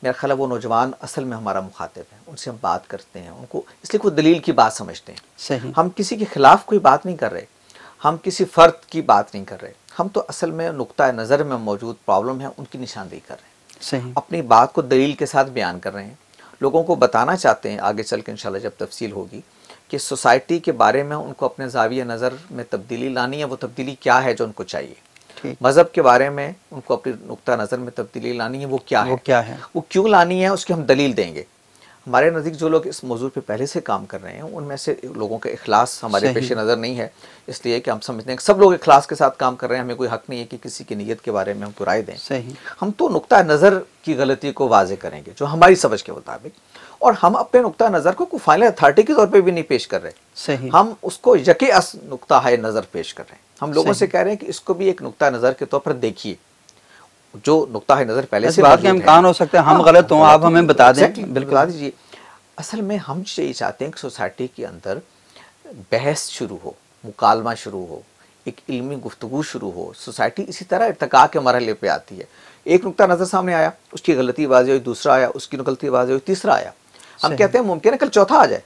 میرا خیال ہے وہ نوجوان اصل میں ہمارا مخاطب ہے، ان سے ہم بات کرتے ہیں ان کو، اس لیے کوئی دلیل کی بات سمجھتے ہیں. صحیح. ہم کسی کے خلاف کوئی بات نہیں کر رہے، ہم کسی فرد کی بات نہیں کر رہے، ہم تو اصل میں نقطہ نظر میں موجود پرابلم ہے ان کی نشاندہی کر رہے ہیں. صحیح. اپنی بات کو دلیل کے ساتھ بیان کر رہے ہیں. لوگوں کو بتانا چاہتے ہیں آگے چل کے انشاءاللہ جب تفصیل ہوگی کہ سوسائٹی کے بارے میں ان کو اپنے زاویہ نظر میں تبدیلی لانی ہے. وہ تبدیلی کیا ہے جو ان کو چاہیے؟ مذہب کے بارے میں ان کو اپنی نقطہ نظر میں تبدیلی لانی ہے، وہ کیا ہے، وہ کیوں لانی ہے، اس کی ہم دلیل دیں گے. ہمارے نزدیک جو لوگ اس موضوع پہ پہلے سے کام کر رہے ہیں ان میں سے لوگوں کا اخلاص ہمارے پیش نظر نہیں ہے، اس لیے کہ ہم سمجھتے ہیں کہ سب لوگ اخلاص کے ساتھ کام کر رہے ہیں، ہمیں کوئی حق نہیں ہے کہ کسی کی نیت کے بارے میں ہم کو رائے دیں. ہم تو نقطہ نظر کی غلطی کو واضح کریں گے جو ہماری سمجھ کے مطابق، اور ہم اپنے نقطہ نظر کو کوئی فائنل اتھارٹی کے طور پہ بھی نہیں پیش کر رہے، ہم اس کو یکے اس نقطہ نظر پیش کر رہے ہیں. ہم لوگوں سے کہہ رہے ہیں کہ اس کو بھی ایک نقطہ نظر کے طور پر دیکھیے، جو نقطہ نظر پہلے سے بات کا امکان ہو سکتا ہے ہم غلط ہوں، آپ ہمیں بتا دیں. بتا دیجیے. اصل میں ہم یہ چاہتے ہیں کہ سوسائٹی کے اندر بحث شروع ہو، مکالمہ شروع ہو، ایک علمی گفتگو شروع ہو. سوسائٹی اسی طرح ارتقاء کے مرحلے پہ آتی ہے. ایک نقطہ نظر سامنے آیا، اس کی غلطی واضح ہوئی، دوسرا آیا، اس کی غلطی واضح ہوئی، تیسرا آیا. ہم کہتے ہیں ممکن ہے کل چوتھا آ جائے.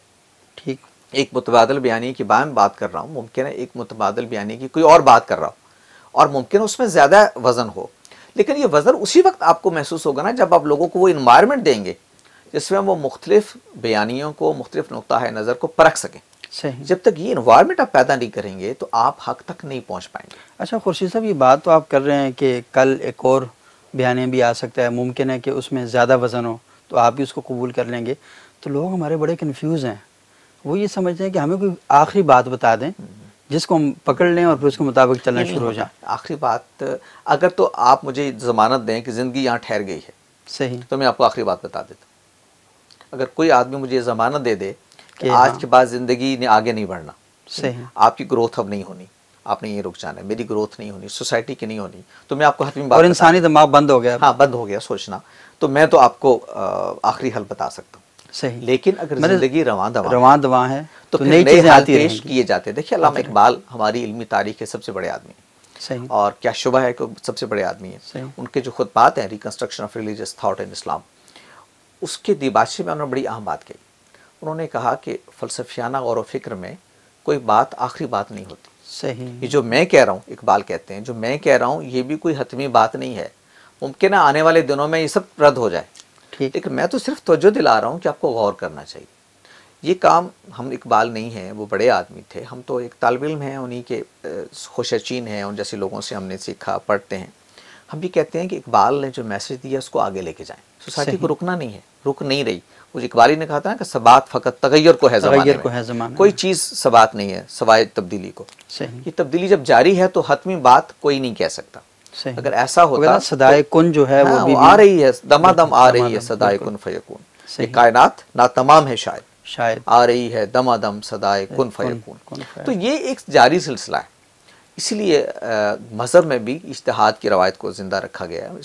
ٹھیک. ایک متبادل بیانیے کی بات کر رہا ہوں، ممکن ہے ایک متبادل بیانیے کی کوئی اور بات کر رہا ہو، اور ممکن ہے اس میں زیادہ وزن ہو. لیکن یہ وزن اسی وقت آپ کو محسوس ہوگا نا جب آپ لوگوں کو وہ انوائرمنٹ دیں گے جس میں وہ مختلف بیانیوں کو، مختلف نقطہ نظر کو پرکھ سکیں. جب تک یہ انوائرمنٹ آپ پیدا نہیں کریں گے تو آپ حق تک نہیں پہنچ پائیں گے. اچھا خورشید صاحب، یہ بات تو آپ کر رہے ہیں کہ کل ایک اور بیانیہ بھی آ سکتا ہے، ممکن ہے کہ اس میں زیادہ وزن ہو تو آپ بھی اس کو قبول کر لیں گے. تو لوگ ہمارے بڑے کنفیوز ہیں، وہ یہ سمجھتے ہیں کہ ہمیں کوئی آخری بات بتا دیں جس کو ہم پکڑ لیں اور پھر اس کے مطابق چلنا شروع ہو جائیں. آخری بات اگر تو آپ مجھے ضمانت دیں کہ زندگی یہاں ٹھہر گئی ہے، صحیح، تو میں آپ کو آخری بات بتا دیتا ہوں. اگر کوئی آدمی مجھے ضمانت دے دے کہ آج کے بعد زندگی نے آگے نہیں بڑھنا، صحیح، آپ کی گروتھ اب نہیں ہونی، آپ نے یہ رک جانا ہے، میری گروتھ نہیں ہونی، سوسائٹی کی نہیں ہونی، تو میں آپ کو حتمی بات، اور انسانی دماغ بند ہو گیا، ہاں بند ہو گیا سوچنا، تو میں تو آپ کو آخری حل بتا سکتا ہوں. صحیح. لیکن اگر زندگی رواں دواں ہے تو پھر نئے حل پیش کیے جاتے ہیں. دیکھیے علامہ اقبال ہماری علمی تاریخ کے سب سے بڑے آدمی ہیں، اور کیا شبہ ہے کہ سب سے بڑے آدمی ہیں. ان کے جو خطبات ہیں reconstruction of religious thought in Islam, اس کے دیباچے میں انہوں نے بڑی اہم بات کہی. انہوں نے کہا کہ فلسفیانہ غور و فکر میں کوئی بات آخری بات نہیں ہوتی. صحیح. یہ جو میں کہہ رہا ہوں، اقبال کہتے ہیں جو میں کہہ رہا ہوں یہ بھی کوئی حتمی بات نہیں ہے، ممکن ہے آنے والے دنوں میں یہ سب رد ہو جائے، لیکن میں تو صرف توجہ دلا رہا ہوں کہ آپ کو غور کرنا چاہیے. یہ کام ہم اقبال نہیں ہیں، وہ بڑے آدمی تھے، ہم تو ایک طالب علم ہیں، انہی کے خوشچین ہیں، ان جیسے لوگوں سے ہم نے سیکھا، پڑھتے ہیں. ہم بھی کہتے ہیں کہ اقبال نے جو میسج دیا اس کو آگے لے کے جائیں. سوسائٹی کو رکنا نہیں ہے، رک نہیں رہی. وہ اقبالی نے کہا تھا نا کہ ثبات فقط تغیر کو ہے زمانے میں، کوئی چیز ثبات نہیں ہے سوائے تبدیلی کو. یہ تبدیلی جب جاری ہے تو حتمی بات کوئی نہیں کہہ سکتا. اگر ایسا ہوتا صدائے کن جو ہے وہ بھی آ رہی ہے، دمادم آ رہی ہے صدائے کن فیکون. یہ کائنات ناتمام ہے شاید آ رہی ہے دمادم صدائے کن فیکون. تو یہ ایک جاری سلسلہ ہے. اسی لیے مذہب میں بھی اجتہاد کی روایت کو زندہ رکھا گیا ہے،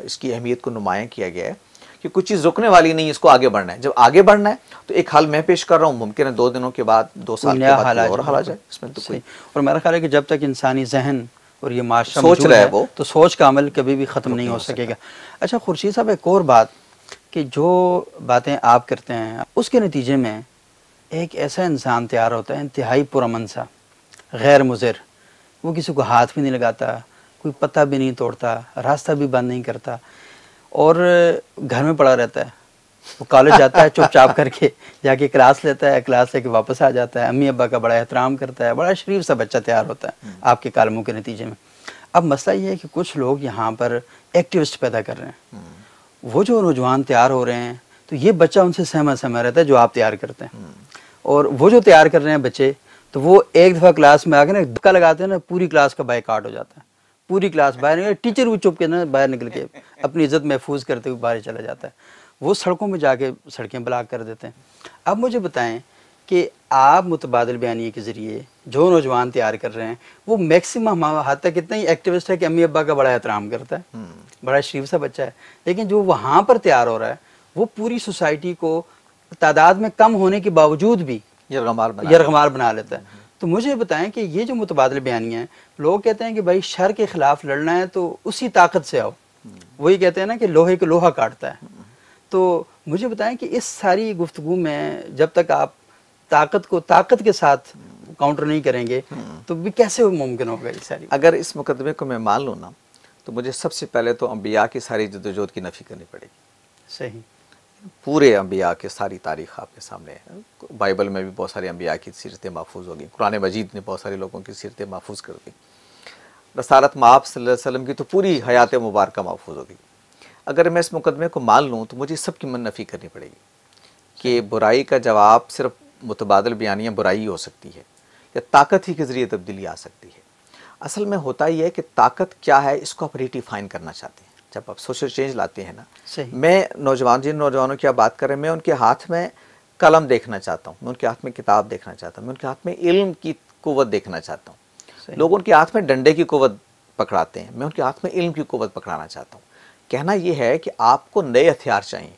اس کی اہمیت کو نمایاں کیا گیا ہے کہ کچھ چیز رکنے والی نہیں، اس کو آگے بڑھنا ہے. جب آگے بڑھنا ہے تو ایک حال میں پیش کر رہا ہوں، ممکن ہے 2 دنوں کے بعد، 2 سال کے بعد کوئی اور حال آ جائے. اس میں تو کوئی، اور میرا خیال ہے کہ جب تک انسانی ذہن اور یہ معاشرہ سوچ موجود رہا ہے وہ تو سوچ کا عمل کبھی بھی ختم نہیں ہو سکے گا. اچھا خورشید صاحب، ایک اور بات کہ جو باتیں آپ کرتے ہیں اس کے نتیجے میں ایک ایسا انسان تیار ہوتا ہے انتہائی پرامن سا، غیر مضر. وہ کسی کو ہاتھ بھی نہیں لگاتا، کوئی پتہ بھی نہیں توڑتا، راستہ بھی بند نہیں کرتا، اور گھر میں پڑا رہتا ہے. وہ کالج جاتا ہے چپ چاپ کر کے جا کے کلاس لیتا ہے، کلاس لے کے واپس آ جاتا ہے، امی ابا کا بڑا احترام کرتا ہے، بڑا شریف سا بچہ تیار ہوتا ہے آپ کے کالموں کے نتیجے میں۔ اب مسئلہ یہ ہے کہ کچھ لوگ یہاں پر ایکٹیوسٹ پیدا کر رہے ہیں، وہ جو نوجوان تیار ہو رہے ہیں تو یہ بچہ ان سے سہما رہتا ہے جو آپ تیار کرتے ہیں، اور وہ جو تیار کر رہے ہیں بچے تو وہ ایک دفعہ کلاس میں آ کے نا دھکا لگاتے ہیں نا، پوری کلاس کا بائیکاٹ ہو جاتا ہے، پوری کلاس باہر نکل، ٹیچر بھی چپ کے نا باہر نکل کے اپنی عزت محفوظ کرتے ہوئے باہر چلا جاتا ہے، وہ سڑکوں میں جا کے سڑکیں بلاک کر دیتے ہیں۔ اب مجھے بتائیں کہ آپ متبادل بیانیے کے ذریعے جو نوجوان تیار کر رہے ہیں وہ میکسیمم حد تک اتنا ہی ایکٹیوسٹ ہے کہ امی ابا کا بڑا احترام کرتا ہے، بڑا شریف سا بچہ ہے، لیکن جو وہاں پر تیار ہو رہا ہے وہ پوری سوسائٹی کو تعداد میں کم ہونے کے باوجود بھی یرغمال بنا لیتا ہے۔ تو مجھے بتائیں کہ یہ جو متبادل بیانیہ ہیں، لوگ کہتے ہیں کہ بھائی شر کے خلاف لڑنا ہے تو اسی طاقت سے آؤ، وہی کہتے ہیں نا کہ لوہے کو لوہا کاٹتا ہے۔ تو مجھے بتائیں کہ اس ساری گفتگو میں جب تک آپ طاقت کو طاقت کے ساتھ کاؤنٹر نہیں کریں گے تو بھی کیسے ممکن ہوگا یہ ساری؟ اگر اس مقدمے کو میں مان لوں نا تو مجھے سب سے پہلے تو انبیاء کی ساری جدوجہد کی نفی کرنی پڑے گی۔ صحیح، پورے انبیاء کے ساری تاریخ آپ کے سامنے ہے، بائبل میں بھی بہت سارے انبیاء کی سیرتیں محفوظ ہو گئی، قرآن مجید نے بہت سارے لوگوں کی سیرتیں محفوظ کر دی، رسالت مآب صلی اللہ علیہ وسلم کی تو پوری حیات مبارکہ محفوظ ہو گئی۔ اگر میں اس مقدمے کو مان لوں تو مجھے سب کی نفی کرنی پڑے گی کہ برائی کا جواب صرف متبادل بیانیہ برائی ہو سکتی ہے یا طاقت ہی کے ذریعے تبدیلی آ سکتی ہے۔ اصل میں ہوتا یہ ہے کہ طاقت کیا ہے اس کو آپ ریڈیفائن کرنا چاہتے ہیں۔ جب آپ سوشل چینج لاتے ہیں نا، میں جن نوجوانوں کی آپ بات کر رہے ہیں، میں ان کے ہاتھ میں قلم دیکھنا چاہتا ہوں، میں ان کے ہاتھ میں کتاب دیکھنا چاہتا ہوں، میں ان کے ہاتھ میں علم کی قوت دیکھنا چاہتا ہوں۔ لوگ ان کے ہاتھ میں ڈنڈے کی قوت پکڑاتے ہیں، میں ان کے ہاتھ میں علم کی قوت پکڑانا چاہتا ہوں۔ کہنا یہ ہے کہ آپ کو نئے ہتھیار چاہیے۔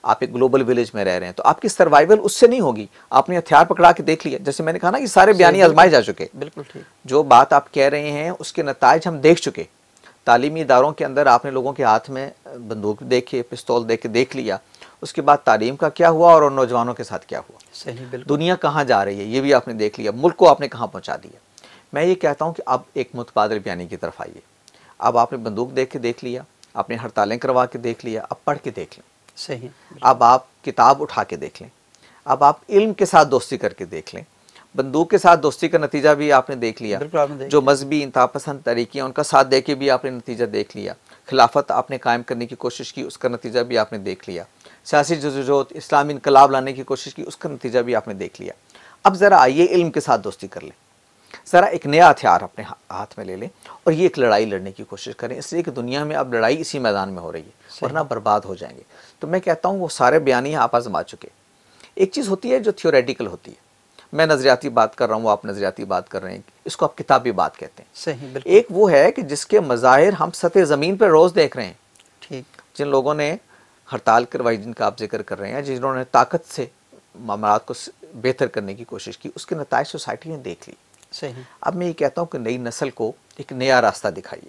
آپ ایک گلوبل ولیج میں رہ رہے ہیں تو آپ کی سروائیول اس سے نہیں ہوگی، آپ نے ہتھیار پکڑا کے دیکھ لیا۔ جیسے میں نے کہا نا، یہ سارے بیانیے آزمائے جا چکے، بالکل ٹھیک، جو بات آپ کہہ رہے ہیں اس کے نتائج ہم دیکھ چکے۔ تعلیمی اداروں کے اندر آپ نے لوگوں کے ہاتھ میں بندوق دیکھے، پستول دیکھ لیا، اس کے بعد تعلیم کا کیا ہوا اور نوجوانوں کے ساتھ کیا ہوا، صحیح، بالکل، دنیا کہاں جا رہی ہے یہ بھی آپ نے دیکھ لیا، ملک کو آپ نے کہاں پہنچا دیا۔ میں یہ کہتا ہوں کہ اب ایک متبادل بیانی کی طرف آئیے۔ اب آپ نے بندوق دیکھ لیا، آپ نے ہڑتالیں کروا کے دیکھ لیا، اب پڑھ کے دیکھ لیں۔ صحیح، اب آپ کتاب اٹھا کے دیکھ لیں، اب آپ علم کے ساتھ دوستی کر کے دیکھ لیں۔ بندوق کے ساتھ دوستی کا نتیجہ بھی آپ نے دیکھ لیا، جو مذہبی انتہا پسند تحریکیں ان کا ساتھ دے کے بھی آپ نے نتیجہ دیکھ لیا، خلافت آپ نے قائم کرنے کی کوشش کی، اس کا نتیجہ بھی آپ نے دیکھ لیا، سیاسی جدوجہد، اسلامی انقلاب لانے کی کوشش کی، اس کا نتیجہ بھی آپ نے دیکھ لیا۔ اب ذرا آئیے علم کے ساتھ دوستی کر لیں، ذرا ایک نیا ہتھیار اپنے ہاتھ میں لے لیں اور یہ ایک لڑائی لڑنے کی کوشش کریں، اس لیے کہ دنیا میں اب لڑائی اسی میدان میں ہو رہی ہے، ورنہ برباد ہو جائیں گے۔ تو میں کہتا ہوں وہ سارے بیانیہ آپ آزما چکے۔ ایک چیز ہوتی ہے جو تھیوریٹیکل ہوتی ہے، میں نظریاتی بات کر رہا ہوں، آپ نظریاتی بات کر رہے ہیں، اس کو آپ کتابی بات کہتے ہیں۔ صحیح، بالکل، ایک وہ ہے کہ جس کے مظاہر ہم سطح زمین پر روز دیکھ رہے ہیں، ٹھیک، جن لوگوں نے ہڑتال کروائی، جن کا آپ ذکر کر رہے ہیں، جنہوں نے طاقت سے معاملات کو بہتر کرنے کی کوشش کی، اس کے نتائج سوسائٹی نے دیکھ لی۔ صحیح، اب میں یہ کہتا ہوں کہ نئی نسل کو ایک نیا راستہ دکھائیے،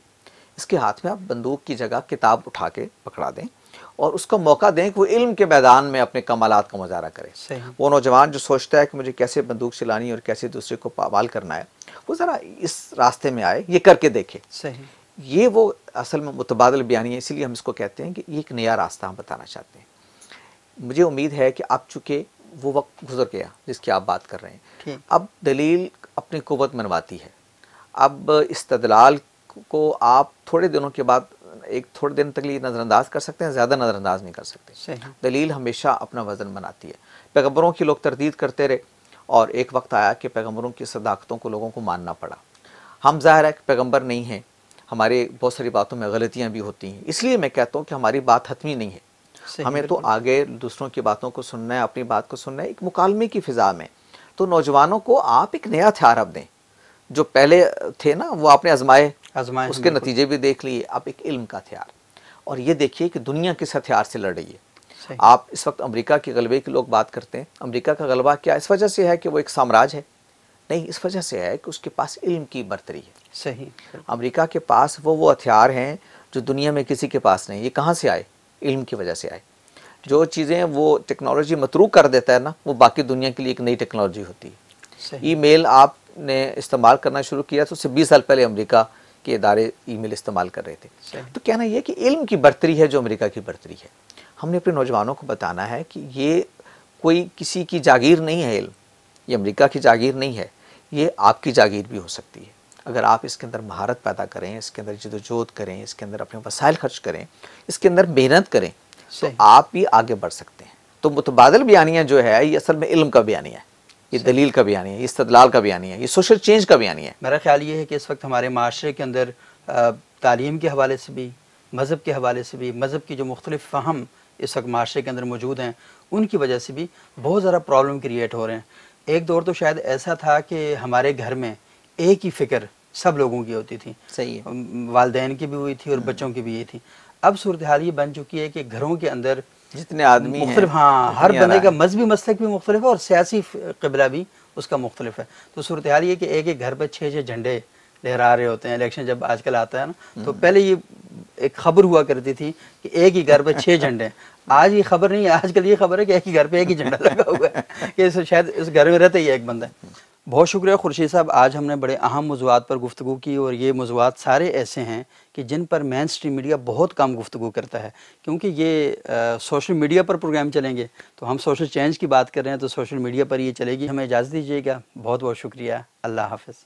اس کے ہاتھ میں آپ بندوق کی جگہ کتاب اٹھا کے پکڑا دیں اور اس کو موقع دیں کہ وہ علم کے میدان میں اپنے کمالات کا مظاہرہ کرے۔ صحیح، وہ نوجوان جو سوچتا ہے کہ مجھے کیسے بندوق چلانی ہے اور کیسے دوسرے کو پامال کرنا ہے، وہ ذرا اس راستے میں آئے، یہ کر کے دیکھے۔ صحیح، یہ وہ اصل میں متبادل بیانی ہے، اسی لیے ہم اس کو کہتے ہیں کہ یہ ایک نیا راستہ ہم بتانا چاہتے ہیں۔ مجھے امید ہے کہ اب چونکہ وہ وقت گزر گیا جس کی آپ بات کر رہے ہیں، ٹھیک، اب دلیل اپنی قوت منواتی ہے۔ اب استدلال کو آپ تھوڑے دنوں کے بعد تھوڑے دن تک لیے نظر انداز کر سکتے ہیں، زیادہ نظر انداز نہیں کر سکتے۔ صحیح، دلیل ہمیشہ اپنا وزن بناتی ہے۔ پیغمبروں کی لوگ تردید کرتے رہے اور ایک وقت آیا کہ پیغمبروں کی صداقتوں کو لوگوں کو ماننا پڑا۔ ہم ظاہر ہے کہ پیغمبر نہیں ہیں، ہمارے بہت ساری باتوں میں غلطیاں بھی ہوتی ہیں، اس لیے میں کہتا ہوں کہ ہماری بات حتمی نہیں ہے۔ ہمیں تو آگے دوسروں کی باتوں کو سننا ہے، اپنی بات کو سننا ہے، ایک مکالمے کی فضا میں۔ تو نوجوانوں کو آپ ایک نیا ہتھیار اب دیں، جو پہلے تھے نا وہ آپ نے آزمائے، اس کے نتیجے بھی دیکھ لیے، اب ایک علم کا ہتھیار۔ اور یہ دیکھیے کہ دنیا کس ہتھیار سے لڑ رہی ہے۔ آپ اس وقت امریکہ کے غلبے کے لوگ بات کرتے ہیں، امریکہ کا غلبہ کیا اس وجہ سے ہے کہ وہ ایک سامراج ہے؟ نہیں، اس وجہ سے ہے کہ اس کے پاس علم کی برتری ہے۔ صحیح، امریکہ کے پاس وہ ہتھیار ہیں جو دنیا میں کسی کے پاس نہیں۔ یہ کہاں سے آئے؟ علم کی وجہ سے آئے۔ جو چیزیں وہ ٹیکنالوجی متروک کر دیتا ہے نا، وہ باقی دنیا کے لیے ایک نئی ٹیکنالوجی ہوتی ہے۔ ای میل آپ نے استعمال کرنا شروع کیا تو اس سے 20 سال پہلے امریکہ کے ادارے ای میل استعمال کر رہے تھے۔ تو کہنا یہ کہ علم کی برتری ہے جو امریکہ کی برتری ہے۔ ہم نے اپنے نوجوانوں کو بتانا ہے کہ یہ کوئی کسی کی جاگیر نہیں ہے علم، یہ امریکہ کی جاگیر نہیں ہے، یہ آپ کی جاگیر بھی ہو سکتی ہے اگر آپ اس کے اندر مہارت پیدا کریں، اس کے اندر جد و جہد کریں، اس کے اندر اپنے وسائل خرچ کریں، اس کے اندر محنت کریں تو صحیح آپ بھی آگے بڑھ سکتے ہیں۔ تو متبادل بیانیہ جو ہے یہ اصل میں علم کا بیانیہ ہے، یہ صحیح۔ دلیل کا بیانیہ ہے، یہ استدلال کا بیانیہ ہے، یہ سوشل چینج کا بیانیہ ہے۔ میرا خیال یہ ہے کہ اس وقت ہمارے معاشرے کے اندر تعلیم کے حوالے سے بھی، مذہب کے حوالے سے بھی، مذہب کی جو مختلف فہم اس وقت معاشرے کے اندر موجود ہیں ان کی وجہ سے بھی بہت زیادہ پرابلم کریٹ ہو رہے ہیں۔ ایک دور تو شاید ایسا تھا کہ ہمارے گھر میں ایک ہی فکر سب لوگوں کی ہوتی تھی، صحیح ہے۔ والدین کی بھی ہوئی تھی اور بچوں کی بھی یہ تھی۔ اب صورتحال یہ بن چکی ہے کہ گھروں کے اندر جتنے آدمی ہیں مختلف، ہاں، ہر اتنی بندے آرائیں کا ہیں۔ مذہبی مسلک بھی مختلف ہے اور سیاسی قبلہ بھی اس کا مختلف ہے۔ تو صورتحال یہ کہ ایک ایک گھر پہ 6 جھنڈے لہرا رہے ہوتے ہیں۔ الیکشن جب آج کل آتا ہے نا تو پہلے یہ ایک خبر ہوا کرتی تھی کہ ایک ہی گھر پہ 6 جھنڈے ہیں۔ آج یہ خبر نہیں ہے، آج کل یہ خبر ہے کہ ایک ہی گھر پہ ایک ہی جھنڈا لگا ہوا ہے کہ شاید اس گھر میں رہتا ہی ایک بندہ ہے۔ بہت شکریہ خورشید صاحب، آج ہم نے بڑے اہم موضوعات پر گفتگو کی اور یہ موضوعات سارے ایسے ہیں کہ جن پر مین اسٹریم میڈیا بہت کم گفتگو کرتا ہے، کیونکہ یہ سوشل میڈیا پر پروگرام چلیں گے تو ہم سوشل چینج کی بات کر رہے ہیں تو سوشل میڈیا پر یہ چلے گی۔ ہمیں اجازت دیجیے گا، بہت بہت شکریہ، اللہ حافظ۔